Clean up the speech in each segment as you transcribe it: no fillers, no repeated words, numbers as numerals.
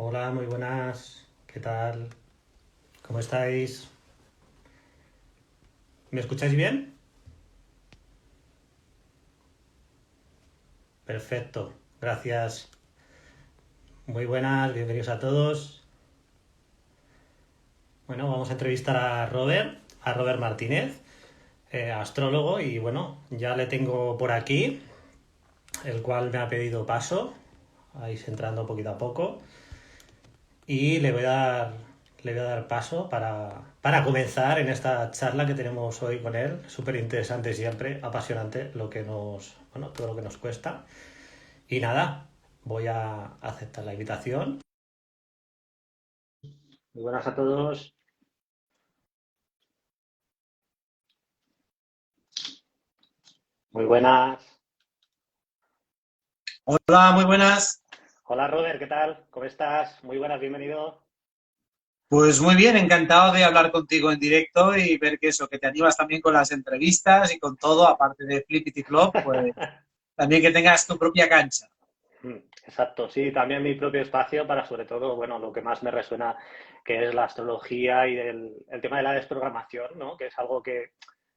Hola, muy buenas. ¿Qué tal? ¿Cómo estáis? ¿Me escucháis bien? Perfecto. Gracias. Muy buenas, bienvenidos a todos. Bueno, vamos a entrevistar a Robert Martínez, astrólogo, y bueno, ya le tengo por aquí, el cual me ha pedido paso. Vais entrando poquito a poco. Y le voy a dar paso para comenzar en esta charla que tenemos hoy con él. Súper interesante siempre, apasionante todo lo que nos cuesta. Y nada, voy a aceptar la invitación. Muy buenas a todos. Muy buenas. Hola, muy buenas. Hola Robert, ¿qué tal? ¿Cómo estás? Muy buenas, bienvenido. Pues muy bien, encantado de hablar contigo en directo y ver que eso, que te animas también con las entrevistas y con todo, aparte de Flippity Flop, pues también que tengas tu propia cancha. Exacto, sí, también mi propio espacio para sobre todo, bueno, lo que más me resuena que es la astrología y el tema de la desprogramación, ¿no? Que es algo que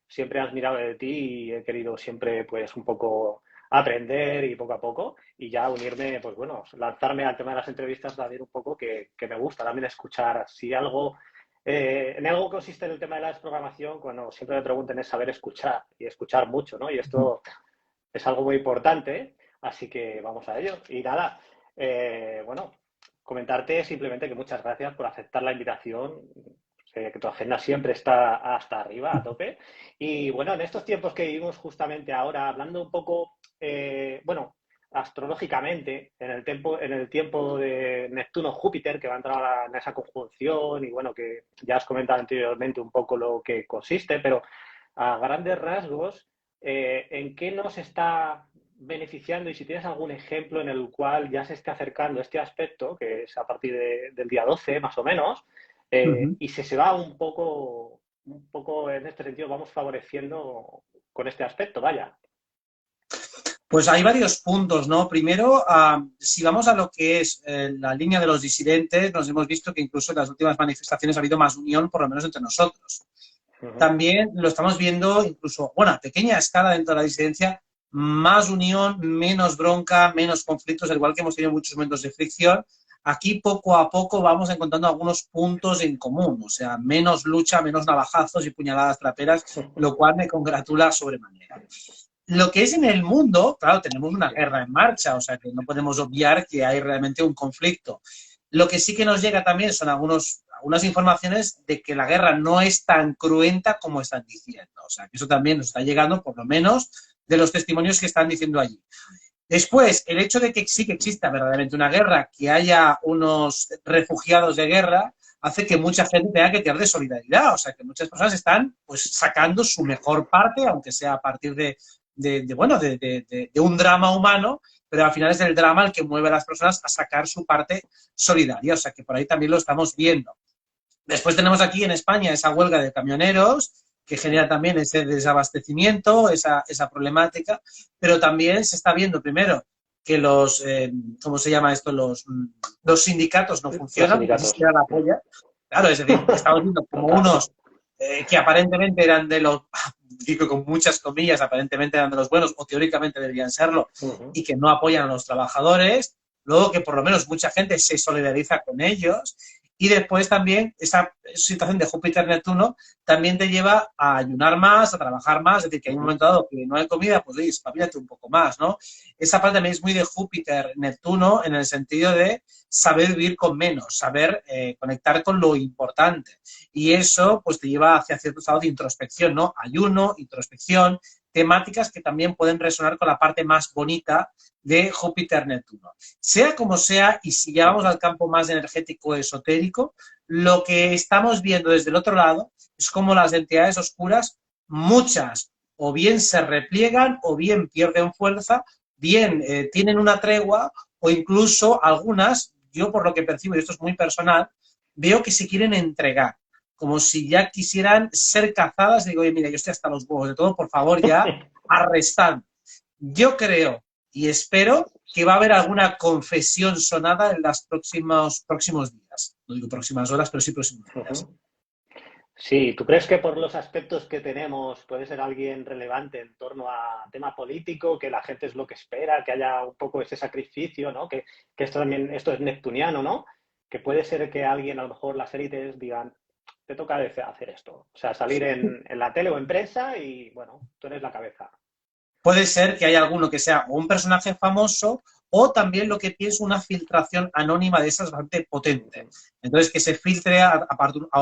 siempre has mirado de ti y he querido siempre pues un poco aprender y poco a poco y ya unirme, pues bueno, lanzarme al tema de las entrevistas también un poco que me gusta también escuchar si algo, en algo consiste en el tema de la desprogramación, cuando siempre me pregunten es saber escuchar y escuchar mucho, ¿no? Y esto es algo muy importante, así que vamos a ello. Y nada, bueno, comentarte simplemente que muchas gracias por aceptar la invitación. Sé que tu agenda siempre está hasta arriba, a tope. Y bueno, en estos tiempos que vivimos justamente ahora, hablando un poco, bueno, astrológicamente, en el tiempo de Neptuno-Júpiter, que va a entrar ahora en esa conjunción, y bueno, que ya has comentado anteriormente un poco lo que consiste, pero a grandes rasgos, ¿en qué nos está beneficiando? Y si tienes algún ejemplo en el cual ya se esté acercando este aspecto, que es a partir del día 12 más o menos, Ujú. y si se va un poco en este sentido, vamos favoreciendo con este aspecto, vaya. Pues hay varios puntos, ¿no? Primero, si vamos a lo que es la línea de los disidentes, nos hemos visto que incluso en las últimas manifestaciones ha habido más unión, por lo menos entre nosotros. Uh -huh. También lo estamos viendo incluso, bueno, a pequeña escala dentro de la disidencia, más unión, menos bronca, menos conflictos, al igual que hemos tenido muchos momentos de fricción. Aquí poco a poco vamos encontrando algunos puntos en común, o sea, menos lucha, menos navajazos y puñaladas traperas, lo cual me congratula sobremanera. Lo que es en el mundo, claro, tenemos una Sí. guerra en marcha, o sea que no podemos obviar que hay realmente un conflicto. Lo que sí que nos llega también son algunas informaciones de que la guerra no es tan cruenta como están diciendo. O sea, que eso también nos está llegando, por lo menos, de los testimonios que están diciendo allí. Después, el hecho de que sí que exista verdaderamente una guerra, que haya unos refugiados de guerra, hace que mucha gente tenga que tirar de solidaridad. O sea, que muchas personas están pues sacando su mejor parte, aunque sea a partir de un drama humano, pero al final es el drama el que mueve a las personas a sacar su parte solidaria. O sea, que por ahí también lo estamos viendo. Después tenemos aquí en España esa huelga de camioneros que genera también ese desabastecimiento, esa problemática, pero también se está viendo primero que ¿cómo se llama esto? Los sindicatos no Los funcionan, porque ni sindicatos. siquiera la apoya. Claro, es decir, estamos viendo como Total. unos que aparentemente eran de los, digo con muchas comillas, aparentemente eran de los buenos o teóricamente deberían serlo, Uh -huh. y que no apoyan a los trabajadores, luego que por lo menos mucha gente se solidariza con ellos, y después también esa situación de Júpiter-Neptuno también te lleva a ayunar más, a trabajar más, es decir, que Uh hay un -huh. momento dado que no hay comida, pues oye, espabilate un poco más, ¿no? Esa parte también es muy de Júpiter-Neptuno en el sentido de saber vivir con menos, saber conectar con lo importante. Y eso pues te lleva hacia cierto estado de introspección, ¿no? Ayuno, introspección, temáticas que también pueden resonar con la parte más bonita de Júpiter-Neptuno. Sea como sea, y si ya Uh vamos -huh. al campo más energético esotérico, lo que estamos viendo desde el otro lado es como las entidades oscuras, muchas, o bien se repliegan, o bien pierden fuerza, bien tienen una tregua, o incluso algunas, yo por lo que percibo, y esto es muy personal, veo que se quieren entregar, como si ya quisieran ser cazadas. Digo, oye, mira, yo estoy hasta los huevos de todo, por favor, ya arrestad. Yo creo y espero que va a haber alguna confesión sonada en los próximos días. No digo próximas horas, pero sí próximos días. Ujú. Sí, ¿tú crees que por los aspectos que tenemos puede ser alguien relevante en torno a tema político, que la gente es lo que espera, que haya un poco ese sacrificio, ¿no? Que esto también, esto es neptuniano, ¿no? Que puede ser que alguien, a lo mejor las élites digan, te toca hacer esto. O sea, salir en la tele o en prensa y, bueno, tú eres la cabeza. Puede ser que haya alguno que sea un personaje famoso o también lo que pienso una filtración anónima de esas bastante potente. Ujú, Entonces, que se filtre a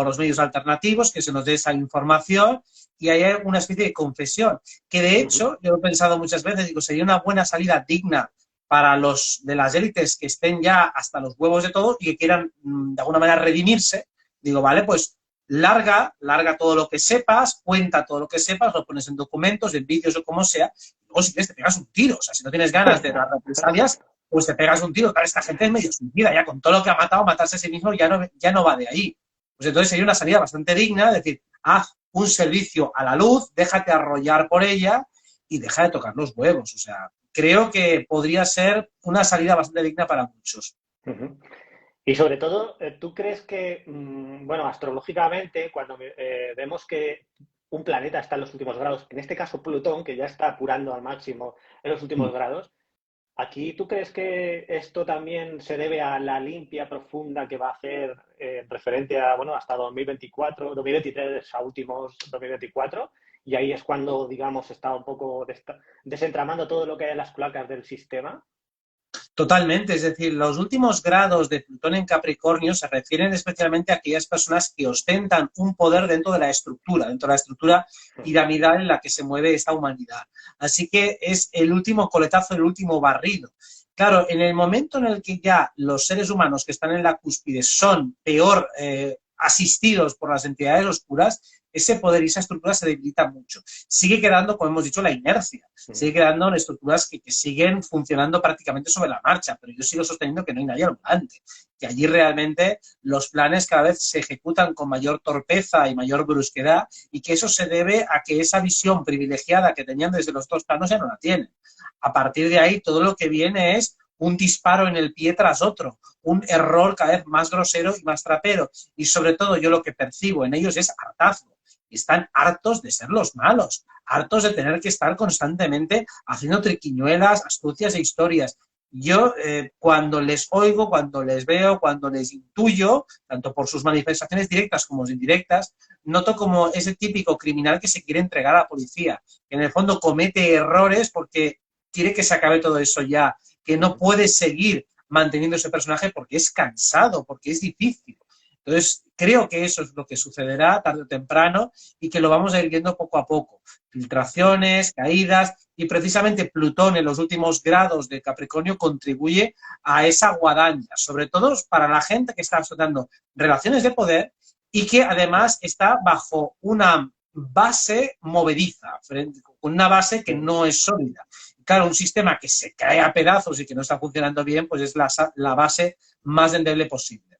los medios alternativos, que se nos dé esa información y haya una especie de confesión. Que de ujú. hecho, yo he pensado muchas veces, digo, sería una buena salida digna para los de las élites que estén ya hasta los huevos de todo y que quieran de alguna manera redimirse. Digo, vale, pues larga todo lo que sepas, cuenta todo lo que sepas, lo pones en documentos, en vídeos o como sea, luego si quieres te pegas un tiro, o sea, si no tienes ganas de las represalias, pues te pegas un tiro. Claro, esta gente es medio suicida, ya con todo lo que ha matado, matarse a sí mismo ya no va de ahí. Pues entonces sería una salida bastante digna, es decir, haz un servicio a la luz, déjate arrollar por ella y deja de tocar los huevos. O sea, creo que podría ser una salida bastante digna para muchos. Ujú. Y sobre todo, ¿tú crees que, bueno, astrológicamente, cuando vemos que un planeta está en los últimos grados, en este caso Plutón, que ya está apurando al máximo en los últimos grados, aquí tú crees que esto también se debe a la limpia profunda que va a hacer referente a, bueno, hasta 2024, 2023 a últimos 2024? Y ahí es cuando, digamos, está un poco desentramando todo lo que hay en las cloacas del sistema. Totalmente, es decir, los últimos grados de Plutón en Capricornio se refieren especialmente a aquellas personas que ostentan un poder dentro de la estructura piramidal en la que se mueve esta humanidad. Así que es el último coletazo, el último barrido. Claro, en el momento en el que ya los seres humanos que están en la cúspide son peor asistidos por las entidades oscuras, ese poder y esa estructura se debilita mucho. Sigue quedando, como hemos dicho, la inercia, sigue quedando en estructuras que siguen funcionando prácticamente sobre la marcha, pero yo sigo sosteniendo que no hay nadie al volante, que allí realmente los planes cada vez se ejecutan con mayor torpeza y mayor brusquedad y que eso se debe a que esa visión privilegiada que tenían desde los dos planos ya no la tienen. A partir de ahí, todo lo que viene es un disparo en el pie tras otro, un error cada vez más grosero y más trapero. Y sobre todo yo lo que percibo en ellos es hartazgo. Están hartos de ser los malos, hartos de tener que estar constantemente haciendo triquiñuelas, astucias e historias. Yo cuando les oigo, cuando les veo, cuando les intuyo, tanto por sus manifestaciones directas como indirectas, noto como ese típico criminal que se quiere entregar a la policía, que en el fondo comete errores porque quiere que se acabe todo eso ya, que no puede seguir manteniendo ese personaje porque es cansado, porque es difícil. Entonces, creo que eso es lo que sucederá tarde o temprano y que lo vamos a ir viendo poco a poco. Filtraciones, caídas y precisamente Plutón en los últimos grados de Capricornio contribuye a esa guadaña, sobre todo para la gente que está asociando relaciones de poder y que además está bajo una base movediza, una base que no es sólida. Claro, un sistema que se cae a pedazos y que no está funcionando bien, pues es la base más endeble posible.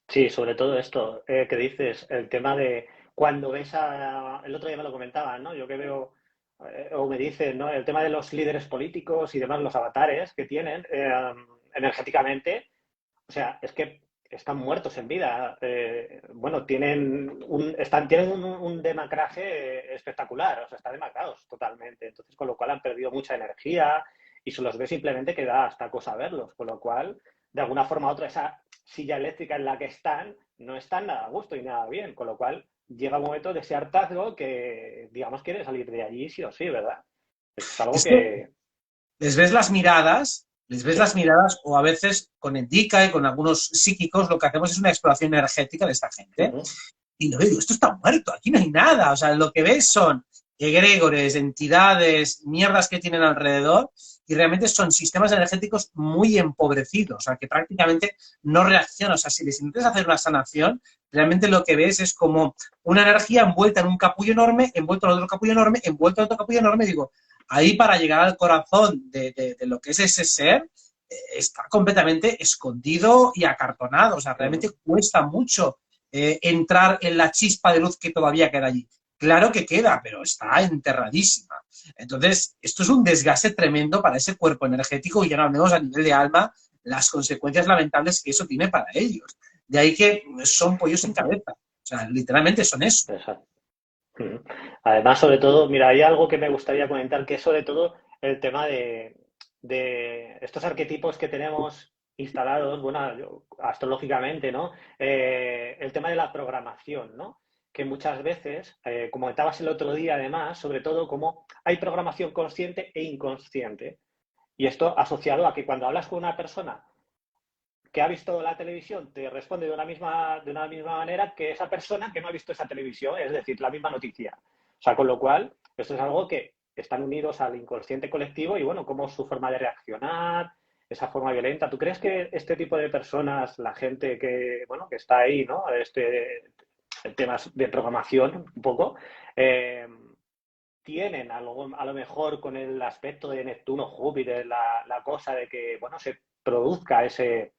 Sí, sobre todo esto que dices, el tema de cuando ves a... El otro día me lo comentaban, ¿no? Yo que veo, o me dicen, ¿no? El tema de los líderes políticos y demás, los avatares que tienen energéticamente, o sea, es que están muertos en vida. Bueno, tienen un demacraje espectacular, o sea, están demacrados totalmente. Entonces, con lo cual han perdido mucha energía y se los ve simplemente que da hasta cosa verlos. Con lo cual, de alguna forma u otra, esa silla eléctrica en la que están no están nada a gusto y nada bien. Con lo cual, llega un momento de ese hartazgo que, digamos, quiere salir de allí sí o sí, ¿verdad? Es algo Es que que... les ves Sí. las miradas o a veces con Indica y con algunos psíquicos lo que hacemos es una exploración energética de esta gente Ujú, y no digo, esto está muerto, aquí no hay nada, o sea, lo que ves son egregores, entidades, mierdas que tienen alrededor y realmente son sistemas energéticos muy empobrecidos, o sea, que prácticamente no reaccionan, o sea, si les intentas hacer una sanación, realmente lo que ves es como una energía envuelta en un capullo enorme, envuelto en otro capullo enorme, envuelto en otro capullo enorme, digo, ahí para llegar al corazón de lo que es ese ser, está completamente escondido y acartonado. O sea, realmente ujú. cuesta mucho entrar en la chispa de luz que todavía queda allí. claro que queda, pero está enterradísima. Entonces, esto es un desgaste tremendo para ese cuerpo energético y ya no hablemos a nivel de alma las consecuencias lamentables que eso tiene para ellos. De ahí que son pollos sin cabeza. O sea, literalmente son eso. Exacto. Ujú. Además, sobre todo, mira, hay algo que me gustaría comentar, que es sobre todo el tema de estos arquetipos que tenemos instalados, bueno, astrológicamente, ¿no? El tema de la programación, ¿no? Que muchas veces, como comentabas el otro día, además, sobre todo como hay programación consciente e inconsciente. Y esto asociado a que cuando hablas con una persona que ha visto la televisión te responde de una misma manera que esa persona que no ha visto esa televisión, es decir, la misma noticia. O sea, con lo cual, esto es algo que están unidos al inconsciente colectivo y, bueno, como su forma de reaccionar, esa forma violenta. ¿Tú crees que este tipo de personas, la gente que, bueno, que está ahí, ¿no? Temas de programación, un poco, tienen algo, a lo mejor con el aspecto de Neptuno, Júpiter, la cosa de que, bueno, se produzca ese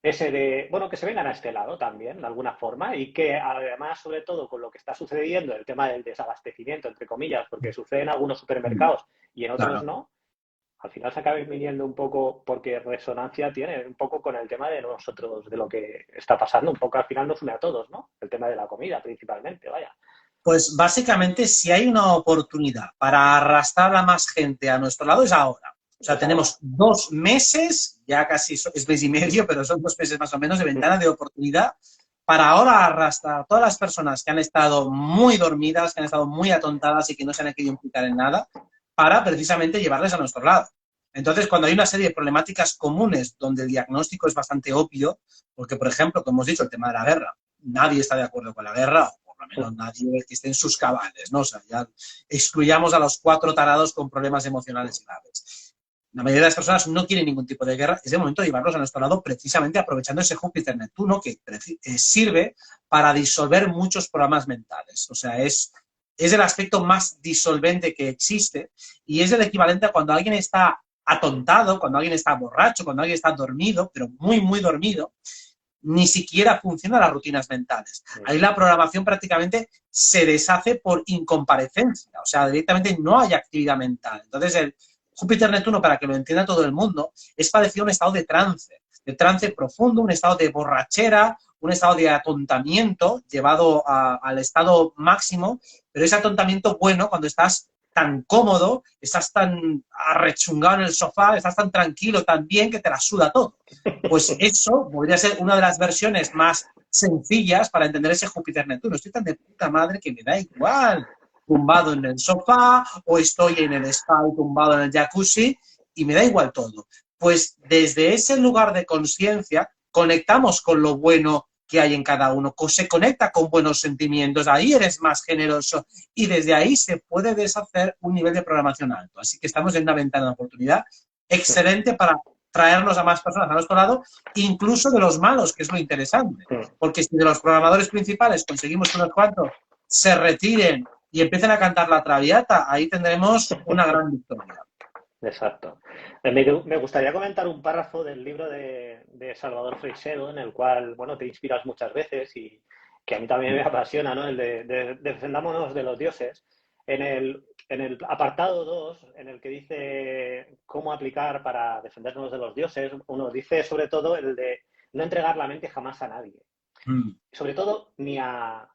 de, bueno, que se vengan a este lado también, de alguna forma, y que además, sobre todo, con lo que está sucediendo, el tema del desabastecimiento, entre comillas, porque sucede en algunos supermercados y en otros Claro. no, al final se acaba viniendo un poco, porque resonancia tiene un poco con el tema de nosotros, de lo que está pasando, un poco al final nos une a todos, ¿no? El tema de la comida, principalmente, vaya. Pues básicamente, si hay una oportunidad para arrastrar a más gente a nuestro lado, es ahora. O sea, Es ahora. tenemos 2 meses, ya casi es mes y medio, pero son 2 meses más o menos de ventana de oportunidad para ahora arrastrar a todas las personas que han estado muy dormidas, que han estado muy atontadas y que no se han querido implicar en nada, para precisamente llevarles a nuestro lado. Entonces, cuando hay una serie de problemáticas comunes donde el diagnóstico es bastante obvio, porque, por ejemplo, como hemos dicho, el tema de la guerra, nadie está de acuerdo con la guerra, o por lo menos nadie que esté en sus cabales, ¿no? O sea, ya excluyamos a los 4 tarados con problemas emocionales graves. La mayoría de las personas no quieren ningún tipo de guerra, es el momento de llevarlos a nuestro lado precisamente aprovechando ese Júpiter-Neptuno que sirve para disolver muchos programas mentales. O sea, es el aspecto más disolvente que existe y es el equivalente a cuando alguien está atontado, cuando alguien está borracho, cuando alguien está dormido, pero muy, muy dormido, ni siquiera funcionan las rutinas mentales. Ahí la programación prácticamente se deshace por incomparecencia, o sea, directamente no hay actividad mental. Entonces, el Júpiter-Neptuno, para que lo entienda todo el mundo, es parecido a un estado de trance profundo, un estado de borrachera, un estado de atontamiento llevado al estado máximo, pero ese atontamiento bueno cuando estás tan cómodo, estás tan arrechungado en el sofá, estás tan tranquilo, tan bien que te la suda todo. Pues eso podría ser una de las versiones más sencillas para entender ese Júpiter-Neptuno. Estoy tan de puta madre que me da igual. Tumbado en el sofá o estoy en el spa tumbado en el jacuzzi y me da igual todo. Pues desde ese lugar de conciencia conectamos con lo bueno que hay en cada uno, se conecta con buenos sentimientos, ahí eres más generoso y desde ahí se puede deshacer un nivel de programación alto. Así que estamos en una ventana de oportunidad excelente para traernos a más personas a nuestro lado, incluso de los malos, que es lo interesante. Porque si de los programadores principales conseguimos que unos cuantos se retiren y empiecen a cantar la Traviata, ahí tendremos una gran victoria. Exacto. Me gustaría comentar un párrafo del libro de Salvador Freixedo, en el cual, bueno, te inspiras muchas veces y que a mí también me apasiona, ¿no? El de defendámonos de los dioses. En el apartado 2, en el que dice cómo aplicar para defendernos de los dioses, uno dice sobre todo el de no entregar la mente jamás a nadie. Sobre todo ni a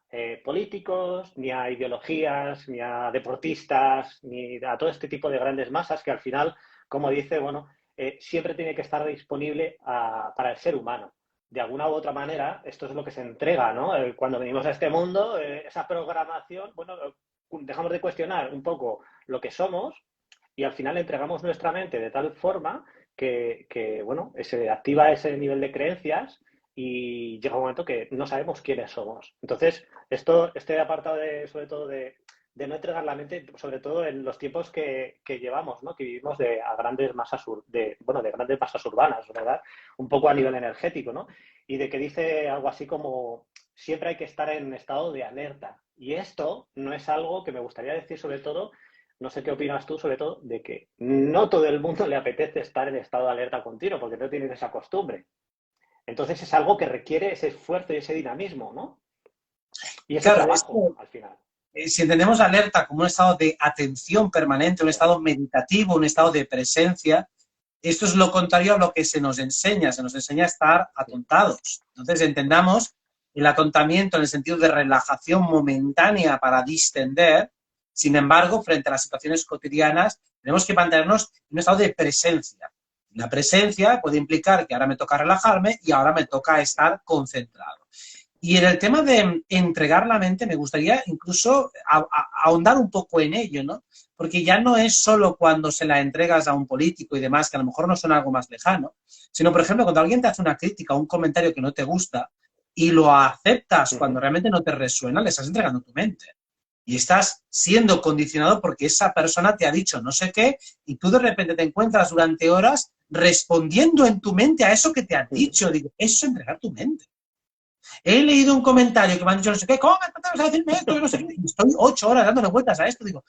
políticos, ni a ideologías, ni a deportistas, ni a todo este tipo de grandes masas que al final, como dice, bueno, siempre tiene que estar disponible para el ser humano. De alguna u otra manera, esto es lo que se entrega, ¿no? Cuando venimos a este mundo, esa programación, bueno, dejamos de cuestionar un poco lo que somos y al final entregamos nuestra mente de tal forma bueno, se activa ese nivel de creencias y llega un momento que no sabemos quiénes somos. Entonces, este apartado sobre todo de no entregar la mente, sobre todo en los tiempos que llevamos, ¿no? Que vivimos a grandes masas, de grandes masas urbanas, ¿verdad? Un poco a nivel energético, ¿no? Y de que dice algo así como siempre hay que estar en estado de alerta. Y esto no es algo que me gustaría decir sobre todo, no sé qué opinas tú sobre todo, de que no todo el mundo le apetece estar en estado de alerta continuo porque no tienen esa costumbre. Entonces es algo que requiere ese esfuerzo y ese dinamismo, ¿no? Y ese Claro, trabajo al final. si entendemos alerta como un estado de atención permanente, un estado meditativo, un estado de presencia, esto es lo contrario a lo que se nos enseña a estar atontados. Entonces entendamos el atontamiento en el sentido de relajación momentánea para distender. Sin embargo, frente a las situaciones cotidianas, tenemos que mantenernos en un estado de presencia. La presencia puede implicar que ahora me toca relajarme y ahora me toca estar concentrado. Y en el tema de entregar la mente, me gustaría incluso ahondar un poco en ello, ¿no? Porque ya no es solo cuando se la entregas a un político y demás, que a lo mejor no suena algo más lejano, sino, por ejemplo, cuando alguien te hace una crítica o un comentario que no te gusta y lo aceptas cuando realmente no te resuena, le estás entregando tu mente. Y estás siendo condicionado porque esa persona te ha dicho no sé qué y tú de repente te encuentras durante horas respondiendo en tu mente a eso que te han dicho. Digo, eso es entregar tu mente. He leído un comentario que me han dicho no sé qué, ¿cómo me tratas de decirme esto? No sé qué. Y estoy 8 horas dándole vueltas a esto. Digo,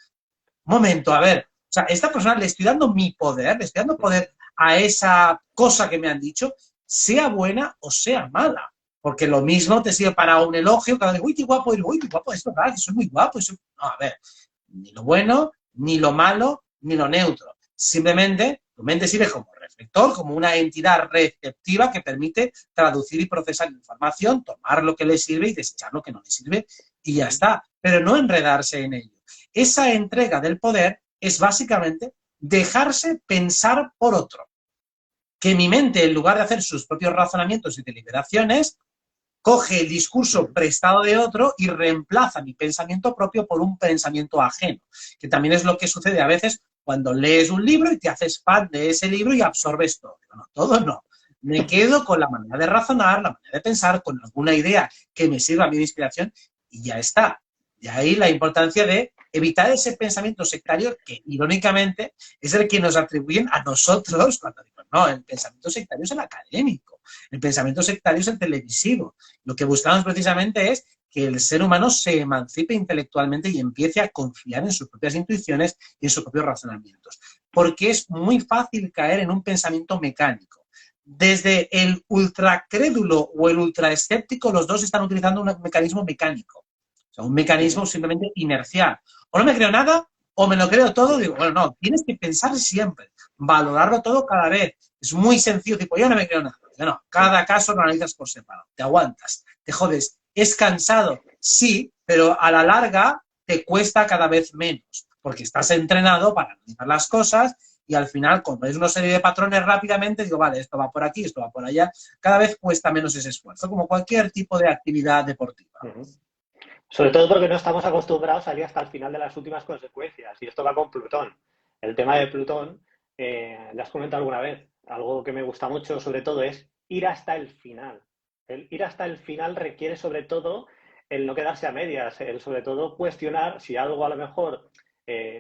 momento, a ver, o sea, esta persona le estoy dando mi poder, le estoy dando poder a esa cosa que me han dicho, sea buena o sea mala. Porque lo mismo te sirve para un elogio, cada vez, uy, qué guapo, es verdad, que soy muy guapo. No, a ver, ni lo bueno, ni lo malo, ni lo neutro. Simplemente, tu mente sirve como reflector, como una entidad receptiva que permite traducir y procesar información, tomar lo que le sirve y desechar lo que no le sirve, y ya está. Pero no enredarse en ello. Esa entrega del poder es básicamente dejarse pensar por otro. Que mi mente, en lugar de hacer sus propios razonamientos y deliberaciones, coge el discurso prestado de otro y reemplaza mi pensamiento propio por un pensamiento ajeno, que también es lo que sucede a veces cuando lees un libro y te haces fan de ese libro y absorbes todo. No, todo no. Me quedo con la manera de razonar, la manera de pensar, con alguna idea que me sirva a mí de inspiración y ya está. De ahí la importancia de evitar ese pensamiento sectario que, irónicamente, es el que nos atribuyen a nosotros cuando digo, no, el pensamiento sectario es el académico, el pensamiento sectario es el televisivo. Lo que buscamos precisamente es que el ser humano se emancipe intelectualmente y empiece a confiar en sus propias intuiciones y en sus propios razonamientos. Porque es muy fácil caer en un pensamiento mecánico. Desde el ultracrédulo o el ultraescéptico, los dos están utilizando un mecanismo mecánico. O sea, un mecanismo simplemente inercial. O no me creo nada, o me lo creo todo. Digo, bueno, no, tienes que pensar siempre, valorarlo todo cada vez. Es muy sencillo, tipo, yo no me creo nada. No, cada caso lo analizas por separado. Te aguantas, te jodes. ¿Es cansado? Sí, pero a la larga te cuesta cada vez menos, porque estás entrenado para analizar las cosas y al final, como ves una serie de patrones rápidamente, digo, vale, esto va por aquí, esto va por allá. Cada vez cuesta menos ese esfuerzo, como cualquier tipo de actividad deportiva. Sobre todo porque no estamos acostumbrados a ir hasta el final de las últimas consecuencias. Y esto va con Plutón. El tema de Plutón, ya has comentado alguna vez, algo que me gusta mucho sobre todo es ir hasta el final. El ir hasta el final requiere sobre todo el no quedarse a medias, el sobre todo cuestionar si algo a lo mejor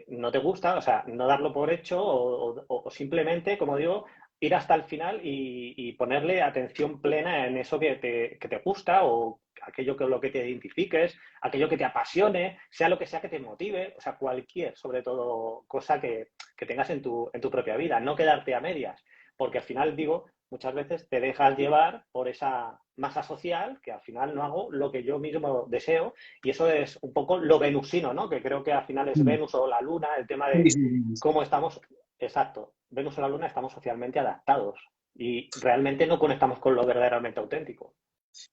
no te gusta, o sea, no darlo por hecho o simplemente, como digo, ir hasta el final y ponerle atención plena en eso que te gusta o aquello con lo que te identifiques, aquello que te apasione, sea lo que sea que te motive, o sea, cualquier, sobre todo, cosa que tengas en tu propia vida, no quedarte a medias, porque al final, digo, muchas veces te dejas llevar por esa masa social que al final no hago lo que yo mismo deseo y eso es un poco lo venusino, ¿no? Que creo que al final es Venus o la Luna, el tema de cómo estamos, exacto, Venus o la Luna estamos socialmente adaptados y realmente no conectamos con lo verdaderamente auténtico.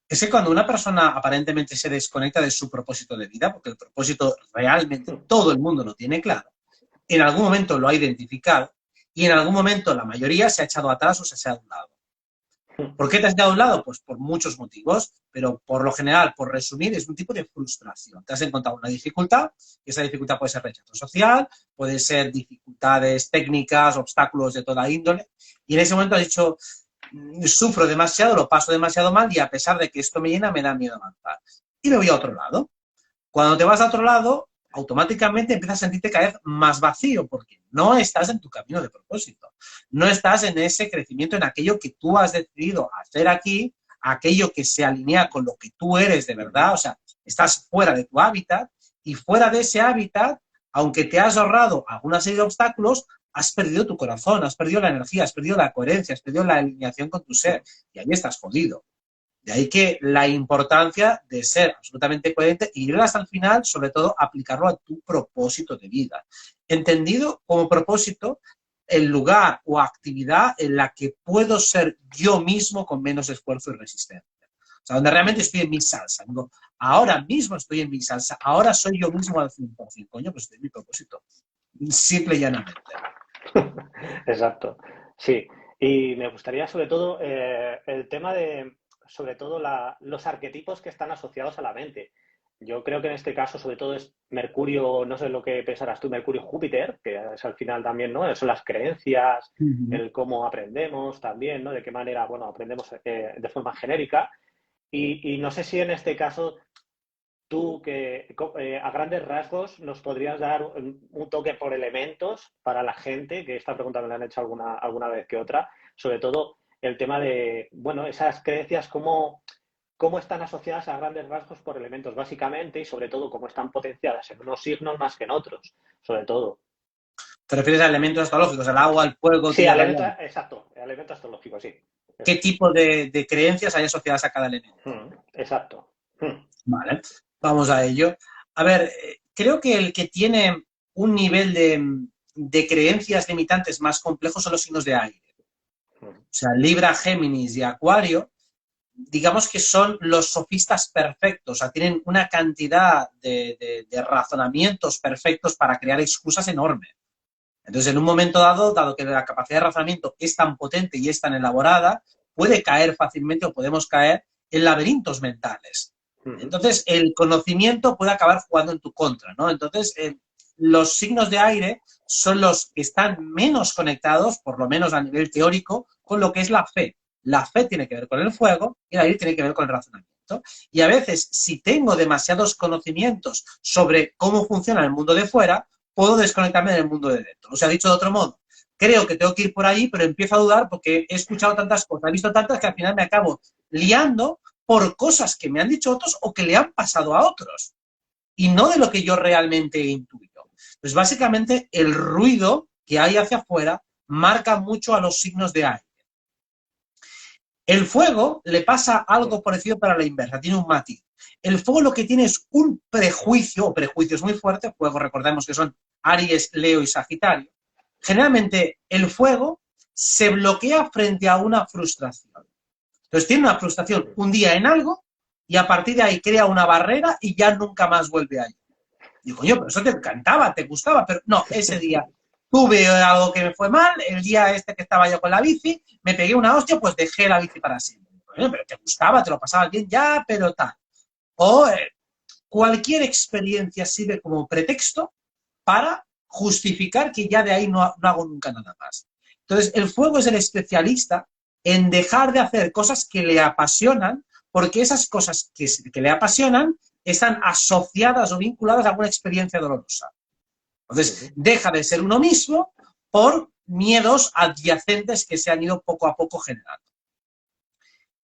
Es que cuando una persona aparentemente se desconecta de su propósito de vida, porque el propósito realmente todo el mundo lo tiene claro, en algún momento lo ha identificado y en algún momento la mayoría se ha echado atrás o se ha echado a un lado. ¿Por qué te has echado a un lado? Pues por muchos motivos, pero por lo general, por resumir, es un tipo de frustración. Te has encontrado una dificultad, y esa dificultad puede ser rechazo social, puede ser dificultades técnicas, obstáculos de toda índole, y en ese momento has dicho, sufro demasiado, lo paso demasiado mal y a pesar de que esto me llena, me da miedo avanzar. Y me voy a otro lado. Cuando te vas a otro lado, automáticamente empiezas a sentirte cada vez más vacío porque no estás en tu camino de propósito. No estás en ese crecimiento, en aquello que tú has decidido hacer aquí, aquello que se alinea con lo que tú eres de verdad. O sea, estás fuera de tu hábitat y fuera de ese hábitat, aunque te has ahorrado alguna serie de obstáculos, has perdido tu corazón, has perdido la energía, has perdido la coherencia, has perdido la alineación con tu ser y ahí estás jodido. De ahí que la importancia de ser absolutamente coherente y ir hasta el final, sobre todo, aplicarlo a tu propósito de vida. Entendido como propósito el lugar o actividad en la que puedo ser yo mismo con menos esfuerzo y resistencia. O sea, donde realmente estoy en mi salsa. Digo, ahora mismo estoy en mi salsa, ahora soy yo mismo al 100%. Coño, pues este es mi propósito. Simple y llanamente. Exacto, sí. Y me gustaría sobre todo el tema de, sobre todo los arquetipos que están asociados a la mente. Yo creo que en este caso sobre todo es Mercurio, no sé lo que pensarás tú, Mercurio-Júpiter, que es al final también, ¿no? Son las creencias, el cómo aprendemos también, ¿no? De qué manera, bueno, aprendemos de forma genérica. Y no sé si en este caso tú que a grandes rasgos nos podrías dar un toque por elementos para la gente, que esta pregunta me la han hecho alguna vez que otra, sobre todo el tema de, bueno, esas creencias, cómo están asociadas a grandes rasgos por elementos básicamente y sobre todo cómo están potenciadas en unos signos más que en otros, sobre todo. ¿Te refieres a elementos astrológicos, al agua, al fuego, Sí, tierra? exacto, elemento astrológico, sí. ¿Qué tipo de creencias hay asociadas a cada elemento? Exacto. Vale, vamos a ello. A ver, creo que el que tiene un nivel de creencias limitantes más complejo son los signos de aire. O sea, Libra, Géminis y Acuario, digamos que son los sofistas perfectos, o sea, tienen una cantidad de razonamientos perfectos para crear excusas enorme. Entonces, en un momento dado que la capacidad de razonamiento es tan potente y es tan elaborada, puede caer fácilmente o podemos caer en laberintos mentales. Entonces, el conocimiento puede acabar jugando en tu contra, ¿no? Entonces, los signos de aire son los que están menos conectados, por lo menos a nivel teórico, con lo que es la fe. La fe tiene que ver con el fuego y el aire tiene que ver con el razonamiento. Y a veces, si tengo demasiados conocimientos sobre cómo funciona el mundo de fuera, puedo desconectarme del mundo de dentro. O sea, dicho de otro modo, creo que tengo que ir por ahí, pero empiezo a dudar porque he escuchado tantas cosas, he visto tantas que al final me acabo liando por cosas que me han dicho otros o que le han pasado a otros y no de lo que yo realmente intuyo. Pues básicamente el ruido que hay hacia afuera marca mucho a los signos de aire. El fuego le pasa algo parecido para la inversa, tiene un matiz. El fuego lo que tiene es un prejuicio, o prejuicios muy fuertes, fuego recordemos que son Aries, Leo y Sagitario. Generalmente el fuego se bloquea frente a una frustración. Entonces tiene una frustración un día en algo y a partir de ahí crea una barrera y ya nunca más vuelve ahí. Digo, coño, pero eso te encantaba, te gustaba, pero no, ese día tuve algo que me fue mal, el día este que estaba yo con la bici, me pegué una hostia, pues dejé la bici para siempre. Coño, pero te gustaba, te lo pasabas bien, ya, pero tal. O cualquier experiencia sirve como pretexto para justificar que ya de ahí no hago nunca nada más. Entonces, el fuego es el especialista en dejar de hacer cosas que le apasionan, porque esas cosas que le apasionan están asociadas o vinculadas a alguna experiencia dolorosa. Entonces, deja de ser uno mismo por miedos adyacentes que se han ido poco a poco generando.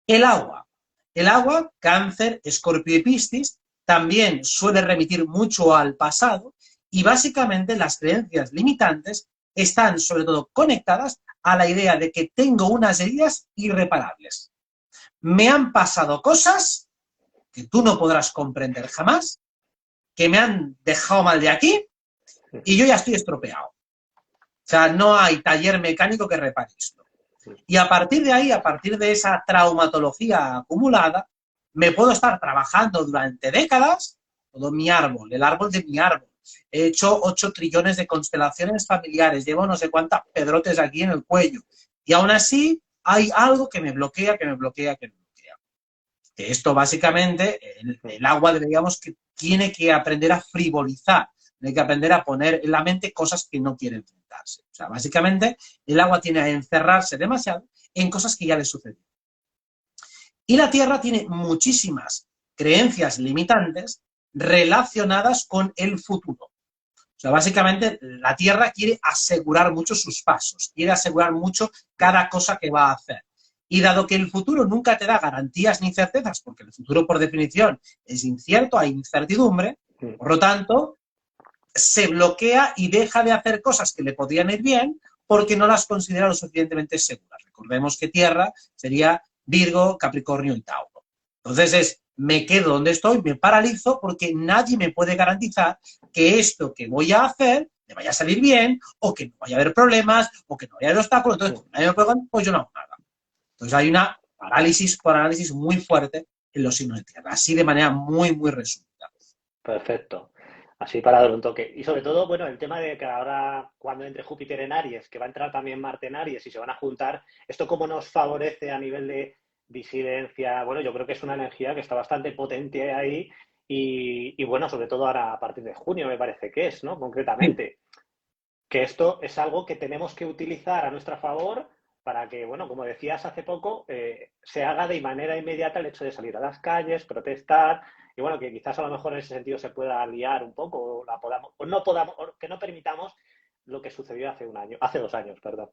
El agua. El agua, Cáncer, Escorpio y Piscis, también suele remitir mucho al pasado y básicamente las creencias limitantes están sobre todo conectadas a la idea de que tengo unas heridas irreparables. Me han pasado cosas que tú no podrás comprender jamás, que me han dejado mal de aquí y yo ya estoy estropeado. O sea, no hay taller mecánico que repare esto. Y a partir de ahí, a partir de esa traumatología acumulada, me puedo estar trabajando durante décadas todo mi árbol, el árbol de mi árbol. He hecho 8 trillones de constelaciones familiares, llevo no sé cuántas pedrotes aquí en el cuello. Y aún así hay algo que me bloquea, que me bloquea, que me bloquea. Esto básicamente, el agua, digamos, que tiene que aprender a frivolizar, tiene que aprender a poner en la mente cosas que no quiere enfrentarse. O sea, básicamente, el agua tiene a encerrarse demasiado en cosas que ya le suceden. Y la Tierra tiene muchísimas creencias limitantes relacionadas con el futuro. O sea, básicamente, la Tierra quiere asegurar mucho sus pasos, quiere asegurar mucho cada cosa que va a hacer. Y dado que el futuro nunca te da garantías ni certezas, porque el futuro, por definición, es incierto, hay incertidumbre, por lo tanto, se bloquea y deja de hacer cosas que le podrían ir bien porque no las considera lo suficientemente seguras. Recordemos que Tierra sería Virgo, Capricornio y Tauro. Entonces me quedo donde estoy, me paralizo porque nadie me puede garantizar que esto que voy a hacer me vaya a salir bien, o que no vaya a haber problemas, o que no vaya a haber obstáculos. Entonces, como nadie me puede, pues yo no hago nada. Entonces hay una parálisis muy fuerte en los signos de tierra, así de manera muy resumida. Perfecto. Así para dar un toque. Y sobre todo, bueno, el tema de que ahora, cuando entre Júpiter en Aries, que va a entrar también Marte en Aries y se van a juntar, ¿esto cómo nos favorece a nivel de disidencia? Bueno, yo creo que es una energía que está bastante potente ahí y bueno, sobre todo ahora a partir de junio me parece que es, ¿no? Sí. Concretamente, que esto es algo que tenemos que utilizar a nuestro favor para que, bueno, como decías hace poco, se haga de manera inmediata el hecho de salir a las calles, protestar, y bueno, que quizás a lo mejor en ese sentido se pueda liar un poco, o la podamos, o no podamos, o que no permitamos lo que sucedió hace un año, hace 2 años, perdón.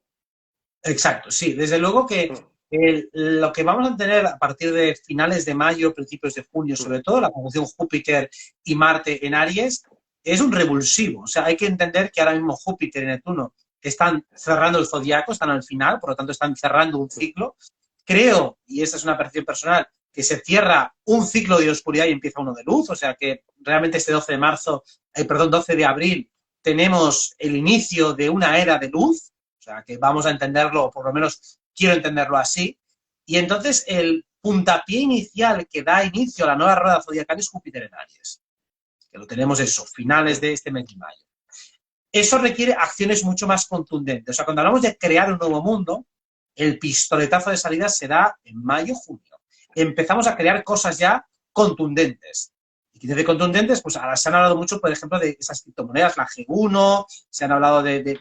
Exacto, sí. Desde luego que Mm, lo que vamos a tener a partir de finales de mayo, principios de junio, mm, sobre todo la conjunción Júpiter y Marte en Aries, es un revulsivo. O sea, hay que entender que ahora mismo Júpiter y Neptuno están cerrando el zodiaco, están al final, por lo tanto están cerrando un mm. ciclo. Creo, y esta es una percepción personal, que se cierra un ciclo de oscuridad y empieza uno de luz. O sea que realmente este 12 de marzo, perdón, 12 de abril, tenemos el inicio de una era de luz. O sea, que vamos a entenderlo, o por lo menos quiero entenderlo así. Y entonces el puntapié inicial que da inicio a la nueva rueda zodiacal es Júpiter en Aries, que lo tenemos eso, finales de este mes de mayo. Eso requiere acciones mucho más contundentes. O sea, cuando hablamos de crear un nuevo mundo, el pistoletazo de salida se da en mayo, junio. Empezamos a crear cosas ya contundentes. Y de contundentes, pues ahora se han hablado mucho, por ejemplo, de esas criptomonedas, la G1, se han hablado de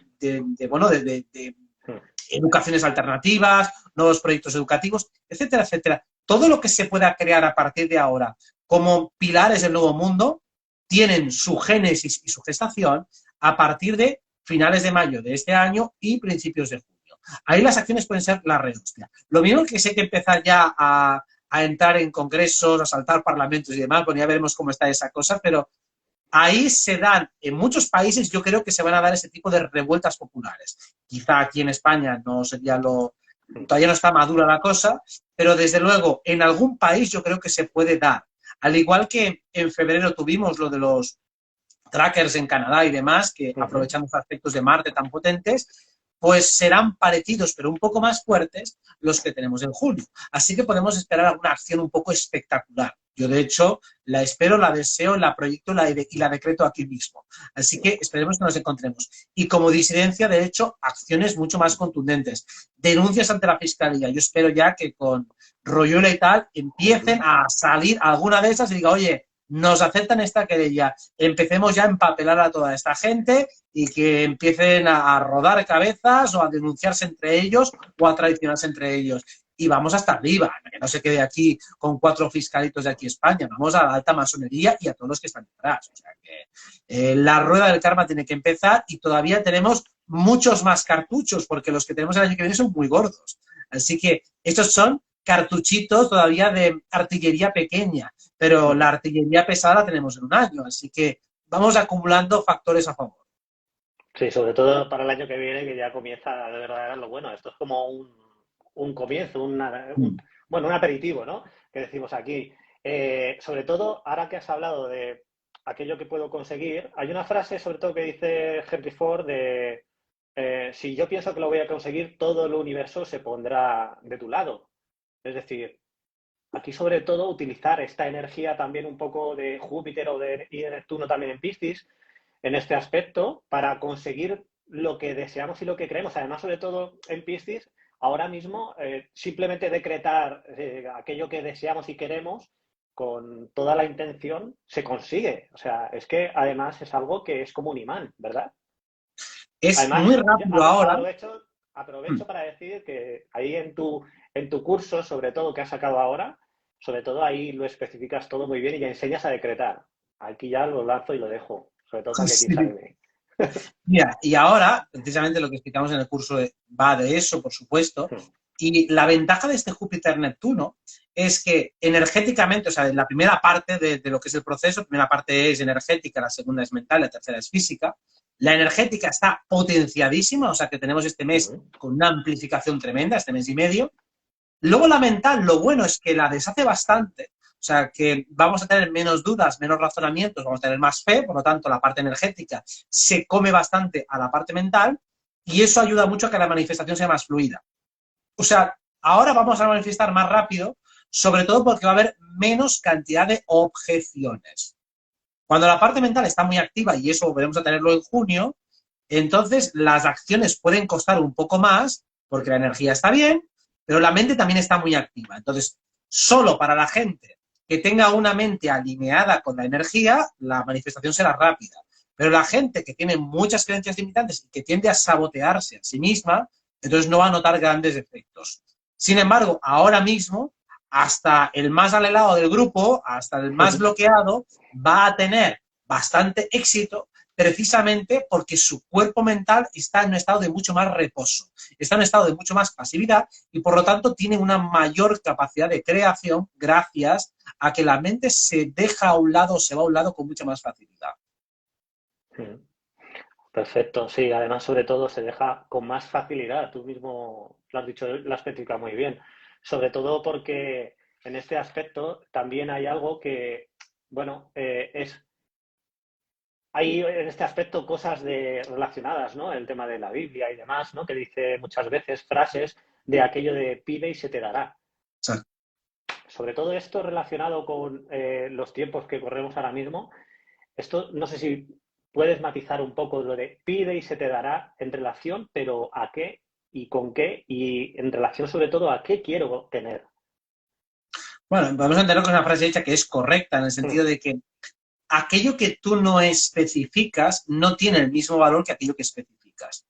educaciones alternativas, nuevos proyectos educativos, etcétera, etcétera. Todo lo que se pueda crear a partir de ahora como pilares del nuevo mundo tienen su génesis y su gestación a partir de finales de mayo de este año y principios de junio. Ahí las acciones pueden ser la rehostia. Lo mismo que sé que empezar ya a entrar en congresos, a saltar parlamentos y demás, bueno, ya veremos cómo está esa cosa, pero ahí se dan, en muchos países yo creo que se van a dar ese tipo de revueltas populares. Quizá aquí en España no sería todavía no está madura la cosa, pero desde luego en algún país yo creo que se puede dar. Al igual que en febrero tuvimos lo de los trackers en Canadá y demás, que aprovechando los aspectos de Marte tan potentes, pues serán parecidos, pero un poco más fuertes, los que tenemos en junio. Así que podemos esperar alguna acción un poco espectacular. Yo, de hecho, la espero, la deseo, la proyecto y la decreto aquí mismo. Así que esperemos que nos encontremos. Y como disidencia, de hecho, acciones mucho más contundentes. Denuncias ante la Fiscalía. Yo espero ya que con Royuela y tal empiecen a salir alguna de esas y diga, oye, nos aceptan esta querella, empecemos ya a empapelar a toda esta gente y que empiecen a rodar cabezas o a denunciarse entre ellos o a traicionarse entre ellos. Y vamos hasta arriba, que no se quede aquí con 4 fiscalitos de aquí España, vamos a la alta masonería y a todos los que están detrás. O sea que la rueda del karma tiene que empezar y todavía tenemos muchos más cartuchos porque los que tenemos el año que viene son muy gordos. Así que estos son cartuchitos todavía de artillería pequeña, pero la artillería pesada la tenemos en un año, así que vamos acumulando factores a favor. Sí, sobre todo para el año que viene, que ya comienza de verdad lo bueno. Esto es como un comienzo, bueno, un aperitivo, ¿no? Que decimos aquí. Sobre todo, ahora que has hablado de aquello que puedo conseguir, hay una frase, sobre todo, que dice Henry Ford de si yo pienso que lo voy a conseguir, todo el universo se pondrá de tu lado. Es decir, aquí sobre todo utilizar esta energía también un poco de Júpiter y de Neptuno también en Piscis, en este aspecto, para conseguir lo que deseamos y lo que queremos. Además, sobre todo en Piscis, ahora mismo simplemente decretar aquello que deseamos y queremos con toda la intención se consigue. O sea, es que además es algo que es como un imán, ¿verdad? Es Además, muy rápido ahora. aprovecho para decir que ahí en tu curso, sobre todo que has sacado ahora, sobre todo ahí lo especificas todo muy bien y ya enseñas a decretar. Aquí ya lo lanzo y lo dejo, sobre todo para que quien se Sí. anime. Mira, y ahora, precisamente lo que explicamos en el curso va de eso, por supuesto, y la ventaja de este Júpiter-Neptuno es que energéticamente, o sea, en la primera parte de lo que es el proceso, la primera parte es energética, la segunda es mental, la tercera es física. La energética está potenciadísima, o sea que tenemos este mes con una amplificación tremenda, este mes y medio. Luego la mental, lo bueno es que la deshace bastante, sea, que vamos a tener menos dudas, menos razonamientos, vamos a tener más fe, por lo tanto, la parte energética se come bastante a la parte mental y eso ayuda mucho a que la manifestación sea más fluida. O sea, ahora vamos a manifestar más rápido, sobre todo porque va a haber menos cantidad de objeciones. Cuando la parte mental está muy activa, y eso veremos a tenerlo en junio, entonces las acciones pueden costar un poco más, porque la energía está bien, pero la mente también está muy activa. Entonces, solo para la gente que tenga una mente alineada con la energía, la manifestación será rápida. Pero la gente que tiene muchas creencias limitantes y que tiende a sabotearse a sí misma, entonces no va a notar grandes efectos. Sin embargo, ahora mismo, hasta el más alelado del grupo, hasta el más bloqueado, va a tener bastante éxito precisamente porque su cuerpo mental está en un estado de mucho más reposo, está en un estado de mucho más pasividad y por lo tanto tiene una mayor capacidad de creación gracias a que la mente se deja a un lado, se va a un lado con mucha más facilidad. Perfecto, sí, además sobre todo se deja con más facilidad, tú mismo lo has dicho, lo has especificado muy bien, sobre todo porque en este aspecto también hay algo que, bueno, hay en este aspecto cosas relacionadas, ¿no? El tema de la Biblia y demás, ¿no? Que dice muchas veces frases de aquello de pide y se te dará. Sí. Sobre todo esto relacionado con los tiempos que corremos ahora mismo, esto no sé si puedes matizar un poco lo de pide y se te dará en relación, pero a qué y con qué y en relación sobre todo a qué quiero tener. Bueno, podemos entender con una frase hecha que es correcta en el sentido de que aquello que tú no especificas no tiene el mismo valor que aquello que especificas.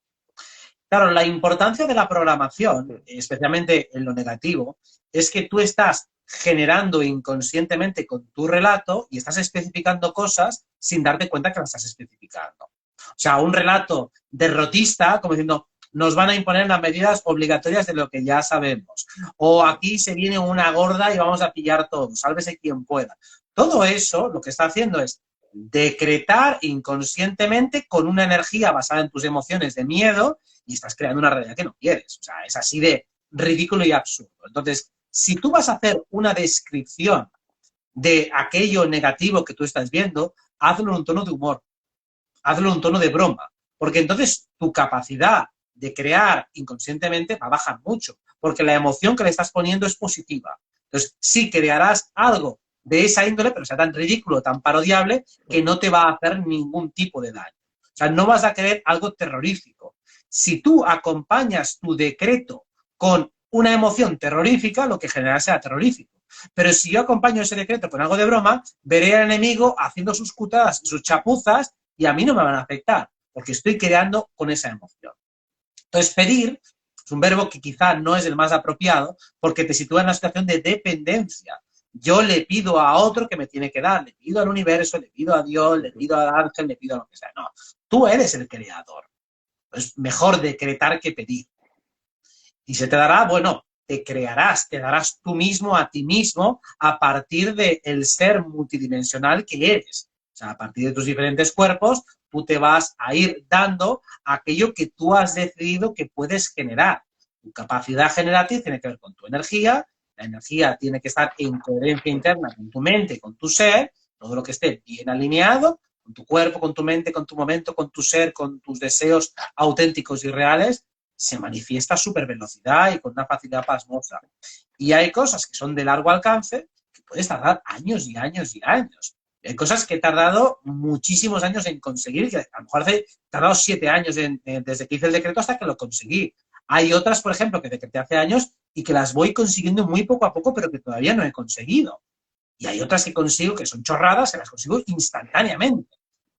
Claro, la importancia de la programación, especialmente en lo negativo, es que tú estás generando inconscientemente con tu relato y estás especificando cosas sin darte cuenta que las estás especificando. O sea, un relato derrotista, como diciendo, nos van a imponer las medidas obligatorias de lo que ya sabemos. O aquí se viene una gorda y vamos a pillar todo, sálvese quien pueda. Todo eso lo que está haciendo es decretar inconscientemente con una energía basada en tus emociones de miedo y estás creando una realidad que no quieres. O sea, es así de ridículo y absurdo. Entonces, si tú vas a hacer una descripción de aquello negativo que tú estás viendo, hazlo en un tono de humor, hazlo en un tono de broma, porque entonces tu capacidad de crear inconscientemente va a bajar mucho, porque la emoción que le estás poniendo es positiva. Entonces, sí crearás algo de esa índole, pero sea tan ridículo, tan parodiable, que no te va a hacer ningún tipo de daño. O sea, no vas a querer algo terrorífico. Si tú acompañas tu decreto con una emoción terrorífica, lo que generará será terrorífico. Pero si yo acompaño ese decreto con algo de broma, veré al enemigo haciendo sus cutadas, sus chapuzas, y a mí no me van a afectar, porque estoy creando con esa emoción. Entonces, pedir es un verbo que quizá no es el más apropiado, porque te sitúa en una situación de dependencia. Yo le pido a otro que me tiene que dar, le pido al universo, le pido a Dios, le pido al ángel, le pido a lo que sea. No, tú eres el creador. Es mejor decretar que pedir. Y se te dará, bueno, te crearás, te darás tú mismo a ti mismo a partir del ser multidimensional que eres. O sea, a partir de tus diferentes cuerpos, tú te vas a ir dando aquello que tú has decidido que puedes generar. Tu capacidad generativa tiene que ver con tu energía, la energía tiene que estar en coherencia interna con tu mente, con tu ser, todo lo que esté bien alineado, con tu cuerpo, con tu mente, con tu momento, con tu ser, con tus deseos auténticos y reales, se manifiesta a súper velocidad y con una facilidad pasmosa. Y hay cosas que son de largo alcance que puedes tardar años y años y años. Hay cosas que he tardado muchísimos años en conseguir, que a lo mejor he tardado 7 años desde que hice el decreto hasta que lo conseguí. Hay otras, por ejemplo, que decreté hace años y que las voy consiguiendo muy poco a poco, pero que todavía no he conseguido. Y hay otras que consigo que son chorradas, que las consigo instantáneamente.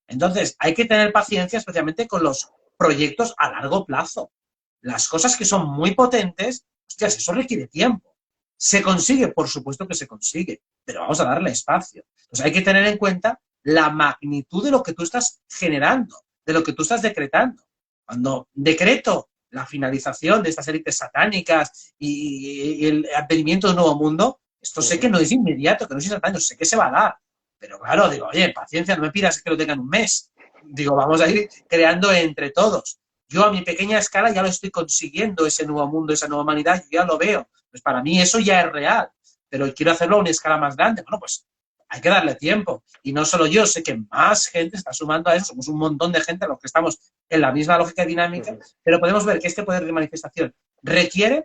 Entonces, hay que tener paciencia, especialmente con los proyectos a largo plazo. Las cosas que son muy potentes, hostias, eso requiere tiempo. ¿Se consigue? Por supuesto que se consigue, pero vamos a darle espacio. Entonces hay que tener en cuenta la magnitud de lo que tú estás generando, de lo que tú estás decretando. Cuando decreto la finalización de estas élites satánicas y el advenimiento de un nuevo mundo, esto sé que no es inmediato, que no es instantáneo, sé que se va a dar. Pero claro, digo, oye, paciencia, no me pidas que lo tengan un mes. Digo, vamos a ir creando entre todos. Yo a mi pequeña escala ya lo estoy consiguiendo, ese nuevo mundo, esa nueva humanidad, yo ya lo veo. Pues para mí eso ya es real. pero quiero hacerlo a una escala más grande. Bueno, pues hay que darle tiempo. Y no solo yo, sé que más gente está sumando a eso, somos un montón de gente los que estamos en la misma lógica y dinámica, pero podemos ver que este poder de manifestación requiere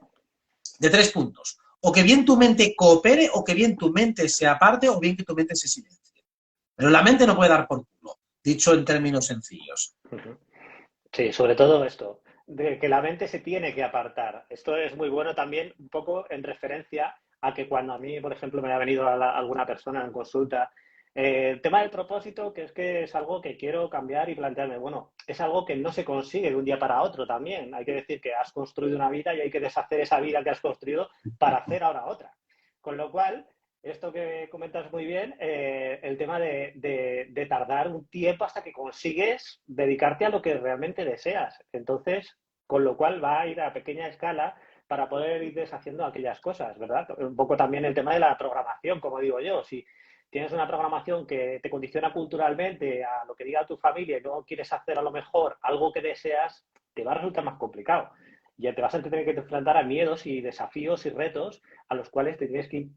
de 3 puntos. O que bien tu mente coopere, o que bien tu mente se aparte, o bien que tu mente se silencie. Pero la mente no puede dar por culo, dicho en términos sencillos. Sí, sobre todo esto, de que la mente se tiene que apartar. Esto es muy bueno también, un poco en referencia a que cuando a mí, por ejemplo, me ha venido alguna persona en consulta, el tema del propósito, que es algo que quiero cambiar y plantearme, bueno, es algo que no se consigue de un día para otro también. Hay que decir que has construido una vida y hay que deshacer esa vida que has construido para hacer ahora otra. Con lo cual, esto que comentas muy bien, el tema de tardar un tiempo hasta que consigues dedicarte a lo que realmente deseas. Entonces, con lo cual va a ir a pequeña escala para poder ir deshaciendo aquellas cosas, ¿verdad? Un poco también el tema de la programación, como digo yo. Si tienes una programación que te condiciona culturalmente a lo que diga tu familia y no quieres hacer a lo mejor algo que deseas, te va a resultar más complicado. Ya te vas a tener que enfrentar a miedos y desafíos y retos a los cuales te tienes que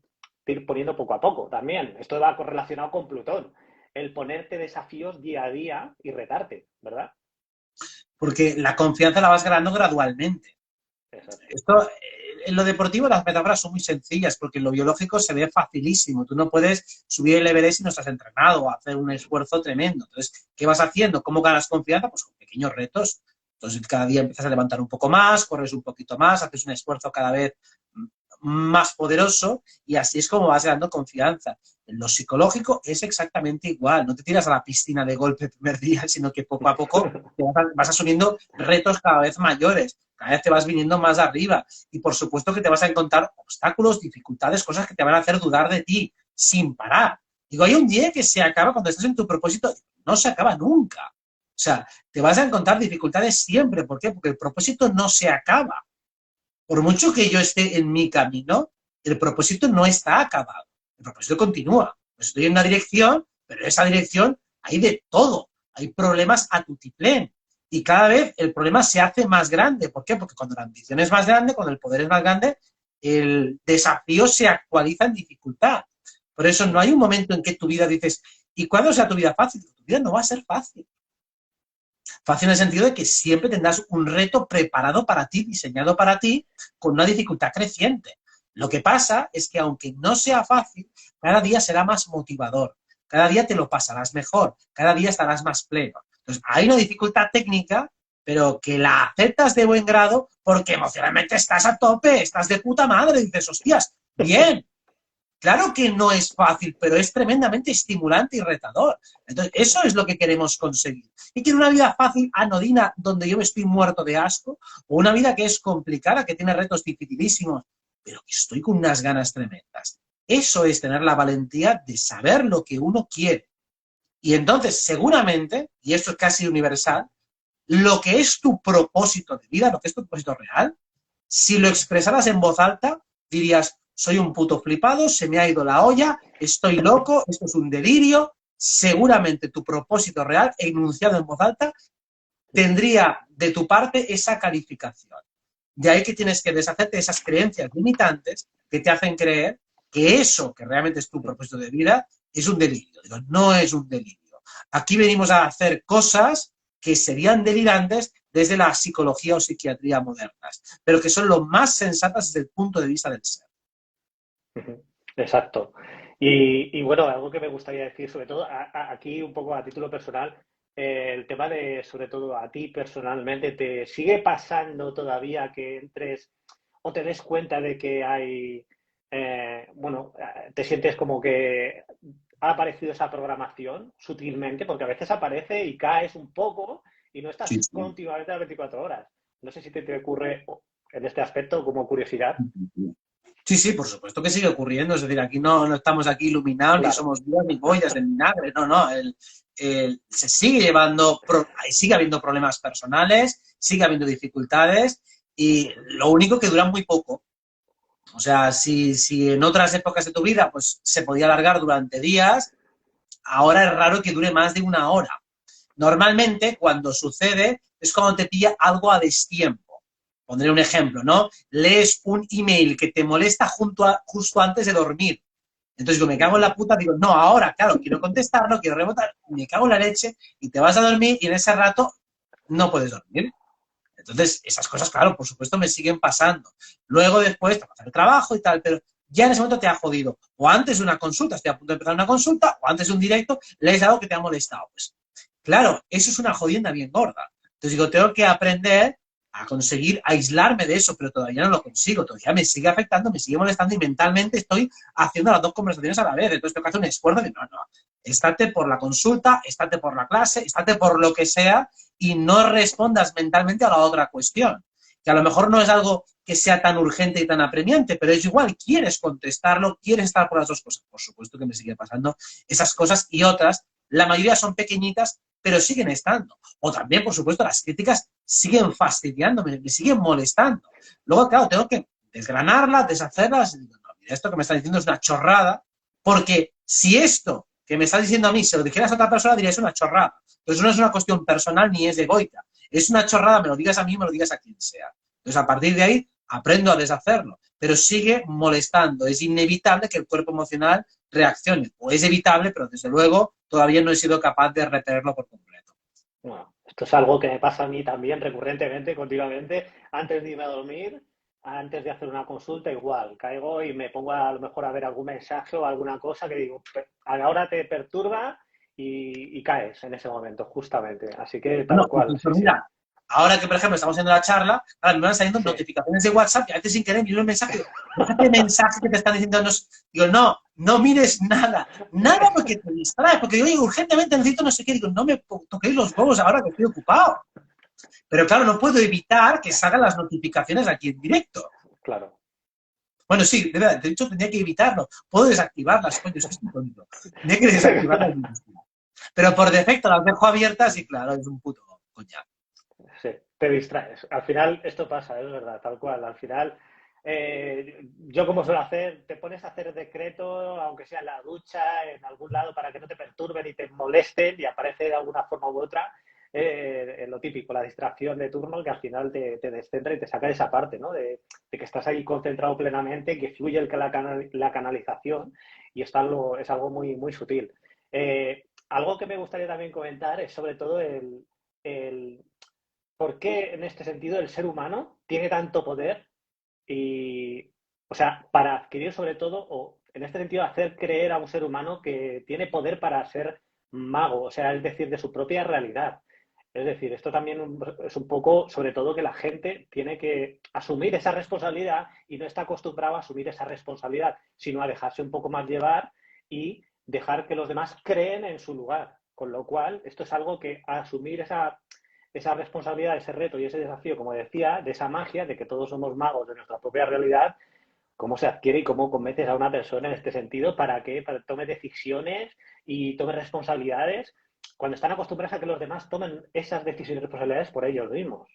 ir poniendo poco a poco también. Esto va correlacionado con Plutón. El ponerte desafíos día a día y retarte, ¿verdad? Porque la confianza la vas ganando gradualmente. Exacto. Esto, en lo deportivo las metáforas son muy sencillas porque en lo biológico se ve facilísimo. Tú no puedes subir el Everest si no estás entrenado o hacer un esfuerzo tremendo. Entonces, ¿qué vas haciendo? ¿Cómo ganas confianza? Pues con pequeños retos. Entonces, cada día empiezas a levantar un poco más, corres un poquito más, haces un esfuerzo cada vez más poderoso y así es como vas ganando confianza. En lo psicológico es exactamente igual. No te tiras a la piscina de golpe el primer día, sino que poco a poco vas asumiendo retos cada vez mayores. Cada vez te vas viniendo más arriba y por supuesto que te vas a encontrar obstáculos, dificultades, cosas que te van a hacer dudar de ti sin parar. Digo, hay un día que se acaba cuando estás en tu propósito, no se acaba nunca. O sea, te vas a encontrar dificultades siempre. ¿Por qué? Porque el propósito no se acaba. Por mucho que yo esté en mi camino, el propósito no está acabado. El propósito continúa. Estoy en una dirección, pero en esa dirección hay de todo. Hay problemas a tutiplén. Y cada vez el problema se hace más grande. ¿Por qué? Porque cuando la ambición es más grande, cuando el poder es más grande, el desafío se actualiza en dificultad. Por eso no hay un momento en que tu vida dices, ¿y cuándo sea tu vida fácil? Tu vida no va a ser fácil. Fácil en el sentido de que siempre tendrás un reto preparado para ti, diseñado para ti, con una dificultad creciente. Lo que pasa es que aunque no sea fácil, cada día será más motivador, cada día te lo pasarás mejor, cada día estarás más pleno. Entonces, hay una dificultad técnica, pero que la aceptas de buen grado porque emocionalmente estás a tope, estás de puta madre, dices, hostias, bien. Claro que no es fácil, pero es tremendamente estimulante y retador. Entonces, eso es lo que queremos conseguir. ¿Y quiero una vida fácil, anodina, donde yo me estoy muerto de asco? ¿O una vida que es complicada, que tiene retos dificilísimos, pero que estoy con unas ganas tremendas? Eso es tener la valentía de saber lo que uno quiere. Y entonces, seguramente, y esto es casi universal, lo que es tu propósito de vida, lo que es tu propósito real, si lo expresaras en voz alta, dirías, soy un puto flipado, se me ha ido la olla, estoy loco, esto es un delirio. Seguramente tu propósito real, enunciado en voz alta, tendría de tu parte esa calificación. De ahí que tienes que deshacerte de esas creencias limitantes que te hacen creer que eso que realmente es tu propósito de vida es un delirio. Digo, no es un delirio. Aquí venimos a hacer cosas que serían delirantes desde la psicología o psiquiatría modernas, pero que son lo más sensatas desde el punto de vista del ser. Exacto. Y bueno, algo que me gustaría decir, sobre todo aquí un poco a título personal, el tema de, sobre todo a ti personalmente, ¿te sigue pasando todavía que entres o te des cuenta de que hay, bueno, te sientes como que ha aparecido esa programación sutilmente? Porque a veces aparece y caes un poco y no estás Sí, sí. continuamente a las 24 horas. No sé si te ocurre en este aspecto como curiosidad. Sí, sí, por supuesto que sigue ocurriendo. Es decir, aquí no estamos aquí iluminados, ni Claro. somos Dios, ni boyas de vinagre. No, no. Se sigue llevando, sigue habiendo problemas personales, sigue habiendo dificultades y lo único que duran muy poco. O sea, si en otras épocas de tu vida pues se podía alargar durante días, ahora es raro que dure más de una hora. Normalmente, cuando sucede, es cuando te pilla algo a destiempo. pondré un ejemplo, ¿no? Lees un email que te molesta justo antes de dormir. Entonces digo, me cago en la puta, digo, no, ahora, claro, quiero contestarlo, quiero rebotar, me cago en la leche y te vas a dormir y en ese rato no puedes dormir. Entonces, esas cosas, claro, por supuesto, me siguen pasando. Luego, después, te vas a hacer el trabajo y tal, pero ya en ese momento te ha jodido. O antes de una consulta, estoy a punto de empezar una consulta, o antes de un directo, lees algo que te ha molestado. Pues, claro, eso es una jodienda bien gorda. Entonces digo, tengo que aprender a conseguir aislarme de eso, pero todavía no lo consigo, todavía me sigue afectando, me sigue molestando y mentalmente estoy haciendo las dos conversaciones a la vez. Entonces tengo que hacer un esfuerzo de, no, estate por la consulta, estate por la clase, estate por lo que sea y no respondas mentalmente a la otra cuestión. Que a lo mejor no es algo que sea tan urgente y tan apremiante, pero es igual, quieres contestarlo, quieres estar por las dos cosas. Por supuesto que me sigue pasando esas cosas y otras, la mayoría son pequeñitas, pero siguen estando. O también, por supuesto, las críticas siguen fastidiándome, me siguen molestando. Luego, claro, tengo que desgranarlas, deshacerlas. Y digo, no, mira, esto que me estás diciendo es una chorrada, porque si esto que me estás diciendo a mí se lo dijeras a otra persona, diría, es una chorrada. Entonces, no es una cuestión personal ni es egoica. Es una chorrada, me lo digas a mí, me lo digas a quien sea. Entonces, a partir de ahí, aprendo a deshacerlo. Pero sigue molestando. Es inevitable que el cuerpo emocional reaccione. O es evitable, pero desde luego todavía no he sido capaz de retenerlo por completo. Bueno, esto es algo que me pasa a mí también recurrentemente, continuamente, antes de irme a dormir, antes de hacer una consulta, igual, caigo y me pongo a lo mejor a ver algún mensaje o alguna cosa que digo, ahora te perturba y caes en ese momento, justamente. Así que tal Bueno, cual, incluso, sí, sí. mira, ahora que, por ejemplo, estamos haciendo la charla, ahora me van saliendo Sí, notificaciones de WhatsApp y a veces sin querer miro un mensaje, déjate mensaje que te están diciendo, no, digo, no mires nada porque te distraes, porque digo, oye, urgentemente necesito no sé qué, digo, no me toquéis los huevos ahora que estoy ocupado. Pero claro, no puedo evitar que salgan las notificaciones aquí en directo. claro. Bueno, sí, de verdad, de hecho tendría que evitarlo. Puedo desactivarlas, coño, es que estoy tonto. Tendría que desactivarlas. Pero por defecto las dejo abiertas y claro, es un puto coñazo. Sí, te distraes. Al final esto pasa, es verdad, tal cual. Al final, yo como suelo hacer, te pones a hacer decreto, aunque sea en la ducha, en algún lado, para que no te perturben y te molesten y aparece de alguna forma u otra lo típico, la distracción de turno que al final te descentra y te saca de esa parte, ¿no? De que estás ahí concentrado plenamente, que fluye la canalización y es algo muy, muy sutil. Algo que me gustaría también comentar es sobre todo el por qué en este sentido el ser humano tiene tanto poder y, o sea, para adquirir sobre todo, o en este sentido, hacer creer a un ser humano que tiene poder para ser mago, o sea, es decir, de su propia realidad. Es decir, esto también es un poco, sobre todo, que la gente tiene que asumir esa responsabilidad y no está acostumbrado a asumir esa responsabilidad, sino a dejarse un poco más llevar y dejar que los demás creen en su lugar. Con lo cual, esto es algo que asumir esa responsabilidad, ese reto y ese desafío, como decía, de esa magia de que todos somos magos de nuestra propia realidad, cómo se adquiere y cómo convences a una persona en este sentido para que tome decisiones y tome responsabilidades cuando están acostumbrados a que los demás tomen esas decisiones y responsabilidades por ellos mismos.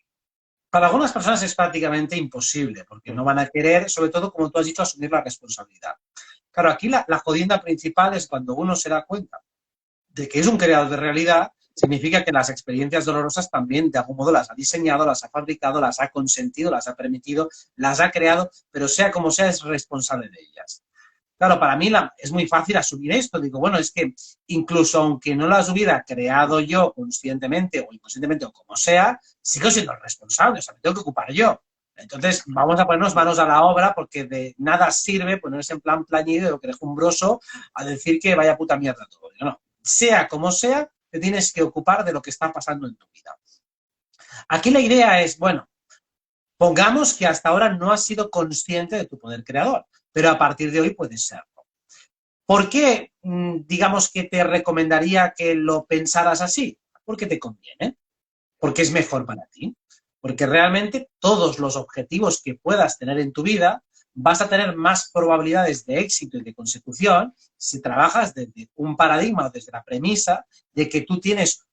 Para algunas personas es prácticamente imposible, porque no van a querer, sobre todo, como tú has dicho, asumir la responsabilidad. Claro, aquí la jodienda principal es cuando uno se da cuenta de que es un creador de realidad, significa que las experiencias dolorosas también, de algún modo, las ha diseñado, las ha fabricado, las ha consentido, las ha permitido, las ha creado, pero sea como sea, es responsable de ellas. Claro, para mí es muy fácil asumir esto. Digo, bueno, es que incluso aunque no las hubiera creado yo conscientemente o inconscientemente o como sea, sigo siendo el responsable, o sea, me tengo que ocupar yo. Entonces, vamos a ponernos manos a la obra porque de nada sirve ponerse en plan plañido o quejumbroso a decir que vaya puta mierda todo. Digo, no, sea como sea, te tienes que ocupar de lo que está pasando en tu vida. Aquí la idea es, bueno, pongamos que hasta ahora no has sido consciente de tu poder creador, pero a partir de hoy puedes serlo. ¿Por qué, digamos, que te recomendaría que lo pensaras así? Porque te conviene, porque es mejor para ti, porque realmente todos los objetivos que puedas tener en tu vida vas a tener más probabilidades de éxito y de consecución si trabajas desde un paradigma o desde la premisa de que tú tienes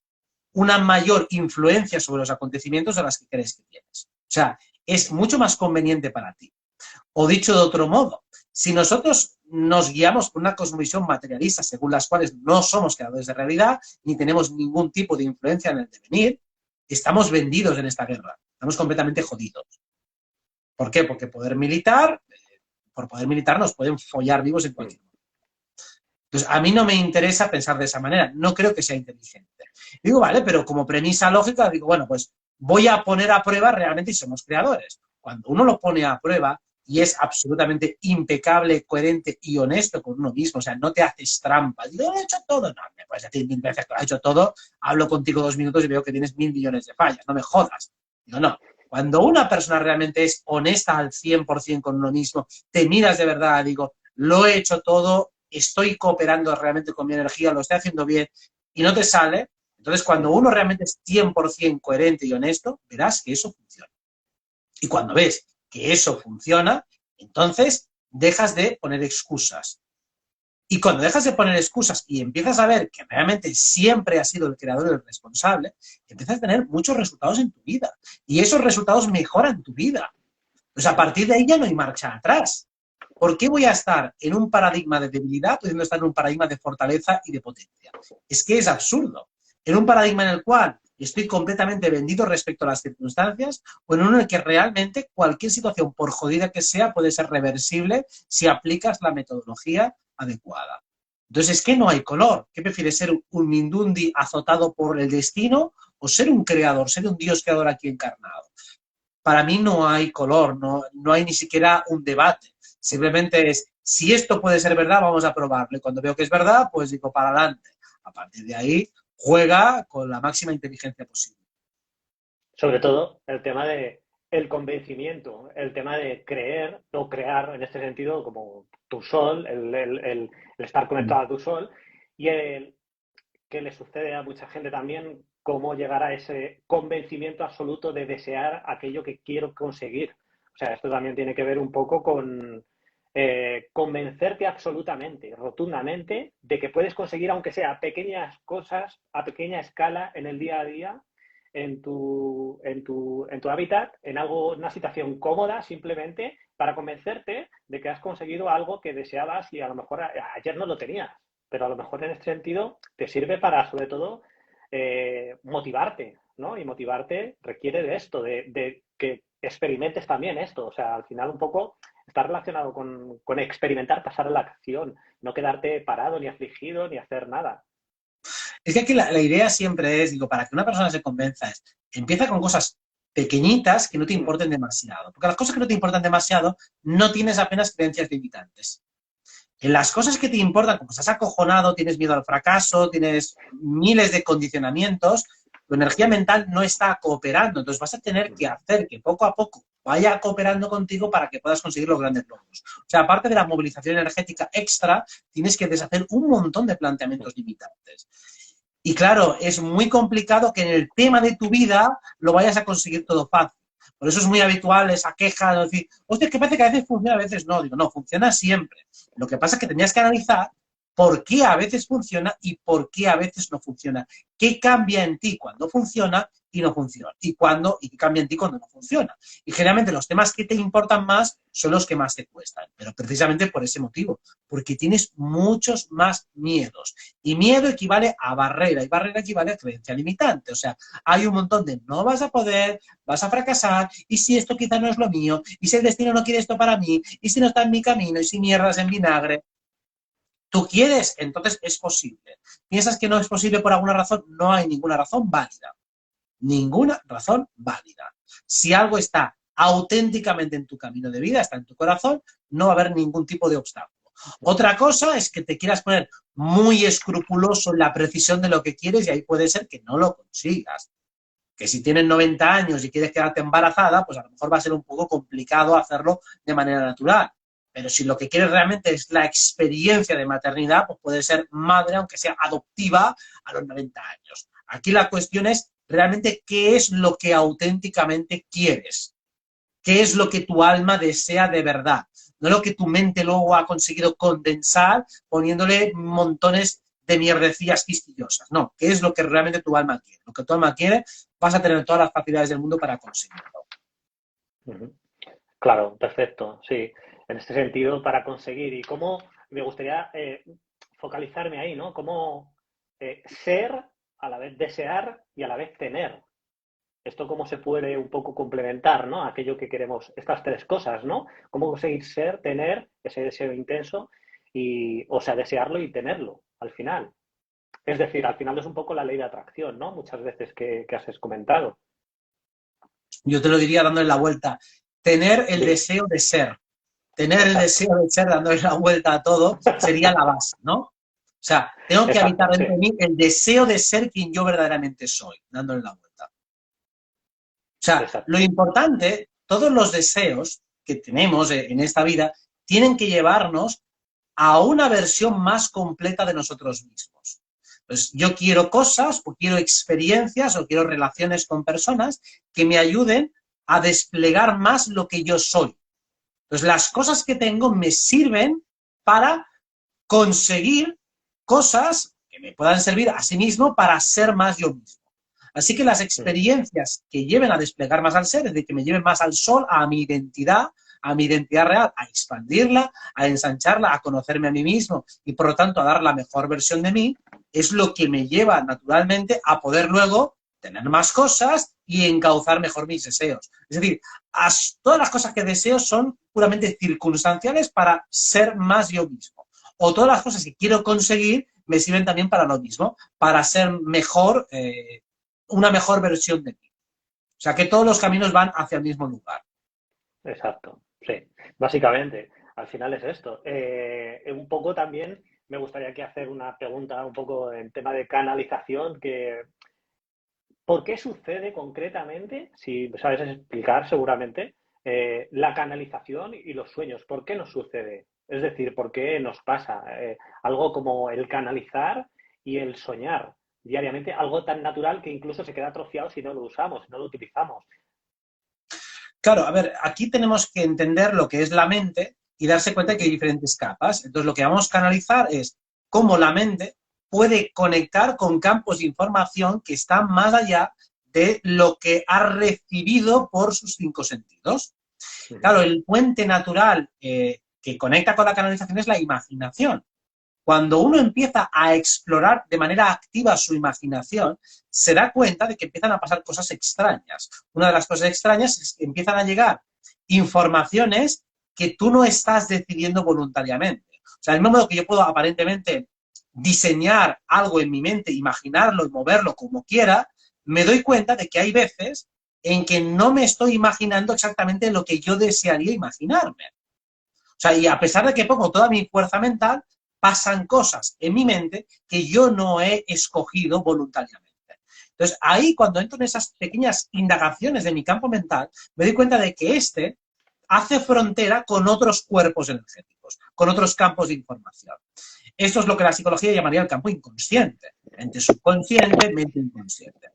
una mayor influencia sobre los acontecimientos de las que crees que tienes. O sea, es mucho más conveniente para ti. O dicho de otro modo, si nosotros nos guiamos por una cosmovisión materialista según las cuales no somos creadores de realidad ni tenemos ningún tipo de influencia en el devenir, estamos vendidos en esta guerra, estamos completamente jodidos. ¿Por qué? Porque por poder militar nos pueden follar vivos en cualquier momento. Entonces, a mí no me interesa pensar de esa manera, no creo que sea inteligente. Digo, vale, pero como premisa lógica, digo, bueno, pues voy a poner a prueba realmente si somos creadores. Cuando uno lo pone a prueba y es absolutamente impecable, coherente y honesto con uno mismo, o sea, no te haces trampa, digo, he hecho todo, no, me puedes decir 1000 veces que lo has hecho todo, hablo contigo 2 minutos y veo que tienes 1000 millones de fallas, no me jodas. Digo, no, cuando una persona realmente es honesta al 100% con uno mismo, te miras de verdad, digo, lo he hecho todo, estoy cooperando realmente con mi energía, lo estoy haciendo bien y no te sale. Entonces, cuando uno realmente es 100% coherente y honesto, verás que eso funciona. Y cuando ves que eso funciona, entonces dejas de poner excusas. Y cuando dejas de poner excusas y empiezas a ver que realmente siempre has sido el creador y el responsable, empiezas a tener muchos resultados en tu vida. Y esos resultados mejoran tu vida. Pues a partir de ahí ya no hay marcha atrás. ¿Por qué voy a estar en un paradigma de debilidad pudiendo estar en un paradigma de fortaleza y de potencia? Es que es absurdo. En un paradigma en el cual estoy completamente vendido respecto a las circunstancias o en uno en el que realmente cualquier situación, por jodida que sea, puede ser reversible si aplicas la metodología adecuada. Entonces, es que no hay color. ¿Qué prefieres, ser un Mindundi azotado por el destino o ser un creador, ser un Dios creador aquí encarnado? Para mí no hay color, no hay ni siquiera un debate. Simplemente es, si esto puede ser verdad, vamos a probarlo. Y cuando veo que es verdad, pues digo, para adelante. A partir de ahí, juega con la máxima inteligencia posible. Sobre todo el tema de el convencimiento, el tema de creer o crear en este sentido como tu sol, el estar conectado a tu sol y el que le sucede a mucha gente también, cómo llegar a ese convencimiento absoluto de desear aquello que quiero conseguir. O sea, esto también tiene que ver un poco con convencerte absolutamente, rotundamente, de que puedes conseguir, aunque sea pequeñas cosas, a pequeña escala, en el día a día, en tu hábitat, en algo, una situación cómoda, simplemente para convencerte de que has conseguido algo que deseabas y a lo mejor ayer no lo tenías, pero a lo mejor en este sentido te sirve para, sobre todo, motivarte, ¿no? Y motivarte requiere de esto, de que experimentes también esto. O sea, al final un poco está relacionado con experimentar, pasar a la acción, no quedarte parado, ni afligido, ni hacer nada. Es que aquí la idea siempre es, digo, para que una persona se convenza, es, empieza con cosas pequeñitas que no te Mm. importen demasiado. Porque las cosas que no te importan demasiado, no tienes apenas creencias limitantes. En las cosas que te importan, como estás acojonado, tienes miedo al fracaso, tienes miles de condicionamientos, tu energía mental no está cooperando. Entonces vas a tener que hacer que poco a poco vaya cooperando contigo para que puedas conseguir los grandes logros. O sea, aparte de la movilización energética extra, tienes que deshacer un montón de planteamientos limitantes. Y claro, es muy complicado que en el tema de tu vida lo vayas a conseguir todo fácil. Por eso es muy habitual esa queja de decir, hostia, que parece que a veces funciona, a veces no. Digo, no, funciona siempre. Lo que pasa es que tenías que analizar por qué a veces funciona y por qué a veces no funciona. ¿Qué cambia en ti cuando funciona y no funciona? Y qué cambia en ti cuando no funciona. Y generalmente los temas que te importan más son los que más te cuestan. Pero precisamente por ese motivo, porque tienes muchos más miedos. Y miedo equivale a barrera y barrera equivale a creencia limitante. O sea, hay un montón de no vas a poder, vas a fracasar, y si esto quizá no es lo mío, y si el destino no quiere esto para mí, y si no está en mi camino, y si mierdas en vinagre. Tú quieres, entonces es posible. Piensas que no es posible por alguna razón, no hay ninguna razón válida. Ninguna razón válida. Si algo está auténticamente en tu camino de vida, está en tu corazón, no va a haber ningún tipo de obstáculo. Otra cosa es que te quieras poner muy escrupuloso en la precisión de lo que quieres y ahí puede ser que no lo consigas. Que si tienes 90 años y quieres quedarte embarazada, pues a lo mejor va a ser un poco complicado hacerlo de manera natural. Pero si lo que quieres realmente es la experiencia de maternidad, pues puede ser madre, aunque sea adoptiva, a los 90 años. Aquí la cuestión es realmente qué es lo que auténticamente quieres, qué es lo que tu alma desea de verdad, no lo que tu mente luego ha conseguido condensar poniéndole montones de mierdecillas quistillosas. No, qué es lo que realmente tu alma quiere. Lo que tu alma quiere, vas a tener todas las facilidades del mundo para conseguirlo. Ujú. Claro, perfecto, sí. En este sentido, para conseguir y cómo me gustaría focalizarme ahí, ¿no? Cómo ser, a la vez desear y a la vez tener. ¿Esto cómo se puede un poco complementar, ¿no? Aquello que queremos, estas tres cosas, ¿no? ¿Cómo conseguir ser, tener ese deseo intenso y, o sea, desearlo y tenerlo al final? Es decir, al final es un poco la ley de atracción, ¿no? Muchas veces que has comentado. Yo te lo diría dándole la vuelta. Tener el Sí, deseo de ser. Tener el exacto, deseo de ser dándole la vuelta a todo sería la base, ¿no? O sea, tengo que habitar exacto, sí, dentro de mí el deseo de ser quien yo verdaderamente soy, dándole la vuelta. O sea, lo exacto. importante, todos los deseos que tenemos en esta vida tienen que llevarnos a una versión más completa de nosotros mismos. Pues yo quiero cosas o quiero experiencias o quiero relaciones con personas que me ayuden a desplegar más lo que yo soy. Entonces, las cosas que tengo me sirven para conseguir cosas que me puedan servir a sí mismo para ser más yo mismo. Así que las Mm, experiencias que lleven a desplegar más al ser, es decir, que me lleven más al sol, a mi identidad real, a expandirla, a ensancharla, a conocerme a mí mismo y por lo tanto a dar la mejor versión de mí, es lo que me lleva naturalmente a poder luego tener más cosas y encauzar mejor mis deseos. Es decir, todas las cosas que deseo son puramente circunstanciales para ser más yo mismo. O todas las cosas que quiero conseguir me sirven también para lo mismo, para ser mejor, una mejor versión de mí. O sea, que todos los caminos van hacia el mismo lugar. exacto, sí. Básicamente, al final es esto. Un poco también me gustaría aquí hacer una pregunta un poco en tema de canalización, que ¿por qué sucede concretamente, si sabes explicar seguramente, la canalización y los sueños? ¿Por qué nos sucede? Es decir, ¿por qué nos pasa algo como el canalizar y el soñar diariamente? Algo tan natural que incluso se queda atrofiado si no lo usamos, si no lo utilizamos. Claro, a ver, aquí tenemos que entender lo que es la mente y darse cuenta que hay Ujú. diferentes capas. Entonces, lo que vamos a canalizar es cómo la mente puede conectar con campos de información que están más allá de lo que ha recibido por sus cinco sentidos. Ujú. Claro, el puente natural que conecta con la canalización es la imaginación. Cuando uno empieza a explorar de manera activa su imaginación, se da cuenta de que empiezan a pasar cosas extrañas. Una de las cosas extrañas es que empiezan a llegar informaciones que tú no estás decidiendo voluntariamente. O sea, del mismo modo que yo puedo aparentemente diseñar algo en mi mente, imaginarlo y moverlo como quiera, me doy cuenta de que hay veces en que no me estoy imaginando exactamente lo que yo desearía imaginarme. O sea, y a pesar de que pongo toda mi fuerza mental, pasan cosas en mi mente que yo no he escogido voluntariamente. Entonces, ahí cuando entro en esas pequeñas indagaciones de mi campo mental, me doy cuenta de que este hace frontera con otros cuerpos energéticos, con otros campos de información. Esto es lo que la psicología llamaría el campo inconsciente, mente subconsciente, mente inconsciente.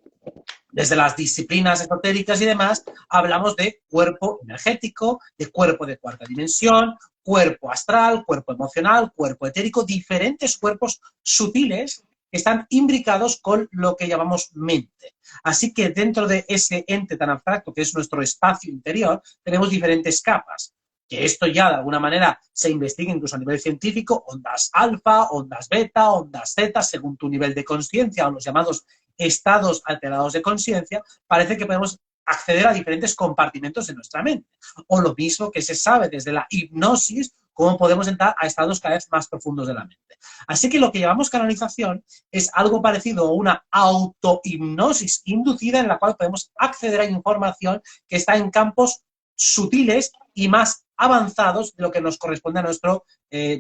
Desde las disciplinas esotéricas y demás, hablamos de cuerpo energético, de cuerpo de cuarta dimensión, cuerpo astral, cuerpo emocional, cuerpo etérico, diferentes cuerpos sutiles que están imbricados con lo que llamamos mente. Así que dentro de ese ente tan abstracto que es nuestro espacio interior, tenemos diferentes capas. Que esto ya de alguna manera se investiga incluso a nivel científico, ondas alfa, ondas beta, ondas zeta, según tu nivel de conciencia o los llamados estados alterados de conciencia, parece que podemos acceder a diferentes compartimentos de nuestra mente. O lo mismo que se sabe desde la hipnosis, cómo podemos entrar a estados cada vez más profundos de la mente. Así que lo que llamamos canalización es algo parecido a una autohipnosis inducida en la cual podemos acceder a información que está en campos sutiles y más avanzados de lo que nos corresponde a nuestro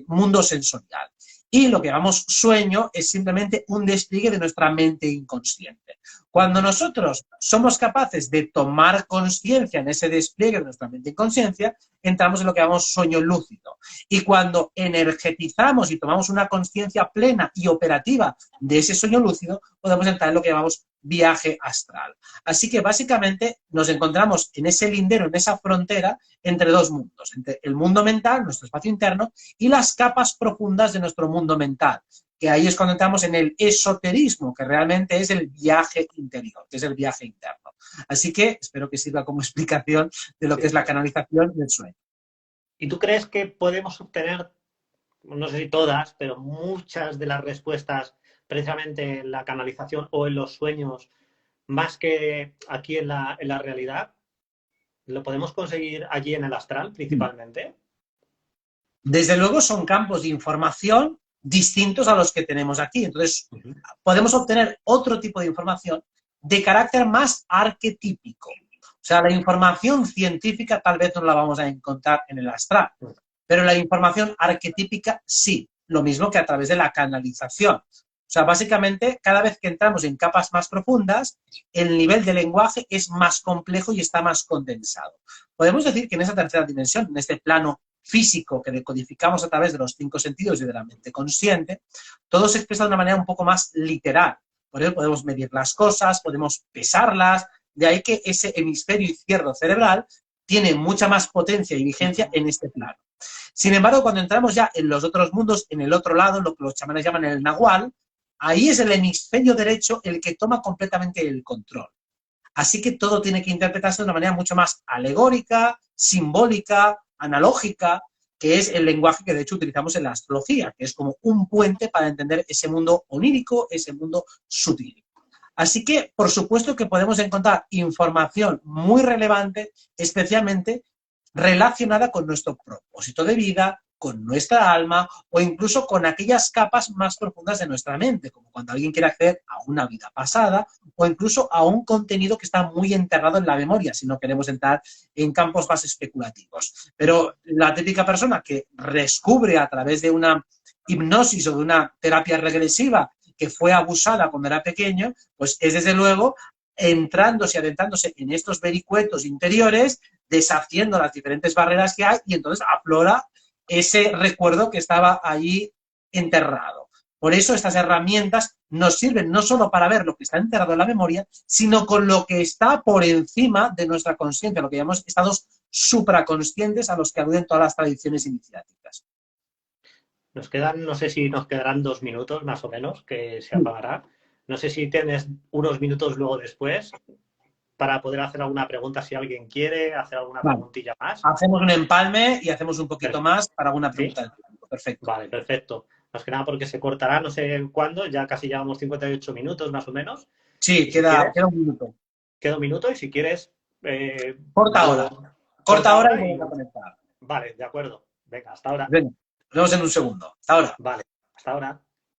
mundo sensorial. Y lo que llamamos sueño es simplemente un despliegue de nuestra mente inconsciente. Cuando nosotros somos capaces de tomar conciencia en ese despliegue de nuestra mente inconsciencia, entramos en lo que llamamos sueño lúcido. Y cuando energetizamos y tomamos una conciencia plena y operativa de ese sueño lúcido, podemos entrar en lo que llamamos viaje astral. Así que básicamente nos encontramos en ese lindero, en esa frontera entre dos mundos, entre el mundo mental, nuestro espacio interno, y las capas profundas de nuestro mundo mental, que ahí es cuando entramos en el esoterismo, que realmente es el viaje interior, que es el viaje interno. Así que espero que sirva como explicación de lo que es Sí. la canalización del sueño. ¿Y tú crees que podemos obtener, no sé si todas, pero muchas de las respuestas precisamente en la canalización o en los sueños? más que aquí en la realidad, ¿lo podemos conseguir allí en el astral principalmente? Desde luego son campos de información distintos a los que tenemos aquí. Entonces, Ujú. podemos obtener otro tipo de información de carácter más arquetípico. O sea, la información científica tal vez no la vamos a encontrar en el astral, pero la información arquetípica sí, lo mismo que a través de la canalización. O sea, básicamente, cada vez que entramos en capas más profundas, el nivel de lenguaje es más complejo y está más condensado. Podemos decir que en esa tercera dimensión, en este plano físico que decodificamos a través de los 5 sentidos y de la mente consciente, todo se expresa de una manera un poco más literal. Por eso podemos medir las cosas, podemos pesarlas, de ahí que ese hemisferio izquierdo cerebral tiene mucha más potencia y vigencia en este plano. Sin embargo, cuando entramos ya en los otros mundos, en el otro lado, lo que los chamanes llaman el nahual, ahí es el hemisferio derecho el que toma completamente el control. Así que todo tiene que interpretarse de una manera mucho más alegórica, simbólica, analógica, que es el lenguaje que de hecho utilizamos en la astrología, que es como un puente para entender ese mundo onírico, ese mundo sutil. Así que, por supuesto que podemos encontrar información muy relevante, especialmente relacionada con nuestro propósito de vida, con nuestra alma o incluso con aquellas capas más profundas de nuestra mente, como cuando alguien quiere acceder a una vida pasada o incluso a un contenido que está muy enterrado en la memoria, si no queremos entrar en campos más especulativos. Pero la típica persona que descubre a través de una hipnosis o de una terapia regresiva que fue abusada cuando era pequeño, pues es desde luego entrándose y adentrándose en estos vericuetos interiores, deshaciendo las diferentes barreras que hay y entonces aflora ese recuerdo que estaba allí enterrado. Por eso estas herramientas nos sirven no solo para ver lo que está enterrado en la memoria, sino con lo que está por encima de nuestra conciencia, lo que llamamos estados supraconscientes a los que aluden todas las tradiciones iniciáticas. Nos quedan, no sé si nos quedarán 2 minutos más o menos, que se apagará. No sé si tienes unos minutos luego después para poder hacer alguna pregunta si alguien quiere hacer alguna Vale. preguntilla más. Hacemos un empalme y hacemos un poquito más para alguna ¿Sí? pregunta del público. Perfecto. Vale, perfecto. Más que nada porque se cortará no sé cuándo, ya casi llevamos 58 minutos más o menos. Sí, Y si queda quieres, un minuto. queda un minuto y si quieres, Corta ahora. Corta corta ahora y ahora y... volvemos a conectar. Vale, de acuerdo. Venga, hasta ahora. Venga, nos vemos en un segundo. Hasta ahora. Vale, hasta ahora.